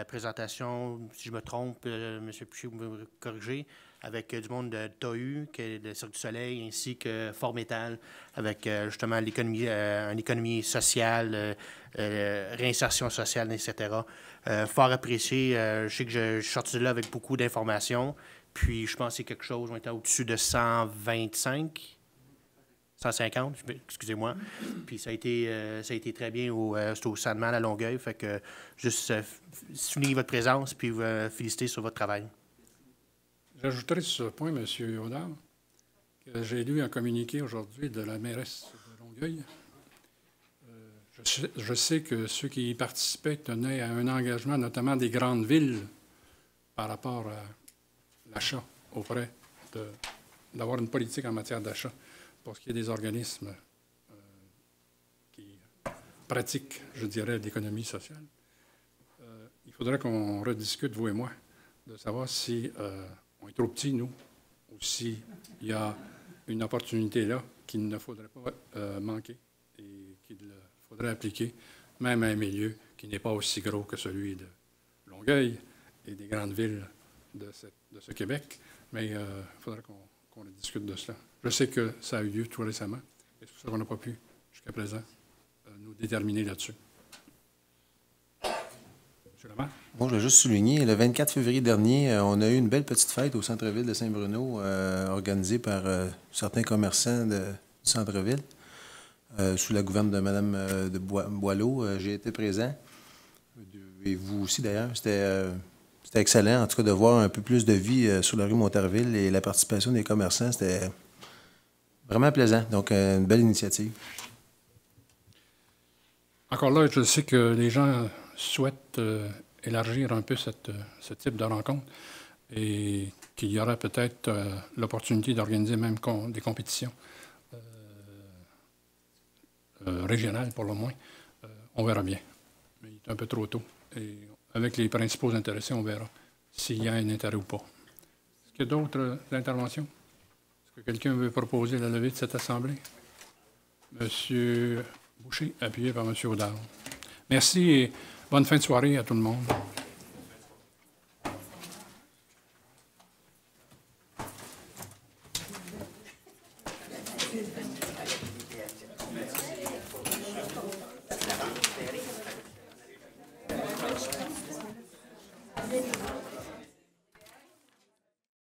L: Présentation, si je me trompe, M. Piché, vous me corrigez, avec du monde de TAU, de Cirque du Soleil, ainsi que Fort Métal, avec justement l'économie, une économie sociale, réinsertion sociale, etc. Fort apprécié. Je sais que je suis sorti de là avec beaucoup d'informations. Puis je pense que c'est quelque chose, on était au-dessus de 125, 150, excusez-moi. Puis ça a été très bien au Sandman à Longueuil. Fait que juste souligner votre présence puis vous féliciter sur votre travail.
A: J'ajouterai sur ce point, M. Audard, que j'ai lu un communiqué aujourd'hui de la mairesse de Longueuil. Je sais que ceux qui y participaient tenaient à un engagement, notamment des grandes villes, par rapport à l'achat auprès d'avoir une politique en matière d'achat pour ce qui est des organismes qui pratiquent, je dirais, l'économie sociale. Il faudrait qu'on rediscute, vous et moi, de savoir si on est trop petits, nous, ou s'il y a une opportunité là qu'il ne faudrait pas manquer et qu'il faudrait appliquer, même à un milieu qui n'est pas aussi gros que celui de Longueuil et des grandes villes de ce Québec. Mais il faudrait qu'on discute de cela. Je sais que ça a eu lieu tout récemment, et c'est pour ça qu'on n'a pas pu, jusqu'à présent, nous déterminer là-dessus. M. Lamar?
I: Bon, je vais juste souligner, le 24 février dernier, on a eu une belle petite fête au centre-ville de Saint-Bruno, organisée par certains commerçants du centre-ville, sous la gouverne de Mme de Boileau. J'ai été présent, et vous aussi d'ailleurs. C'était excellent, en tout cas, de voir un peu plus de vie sur la rue Montarville et la participation des commerçants. C'était vraiment plaisant. Donc, une belle initiative.
A: Encore là, je sais que les gens souhaitent élargir un peu ce type de rencontre et qu'il y aura peut-être l'opportunité d'organiser même des compétitions régionales, pour le moins. On verra bien. Mais il est un peu trop tôt. Et avec les principaux intéressés, on verra s'il y a un intérêt ou pas. Est-ce qu'il y a d'autres interventions? Est-ce que quelqu'un veut proposer la levée de cette assemblée? M. Boucher, appuyé par M. Audard. Merci et bonne fin de soirée à tout le monde.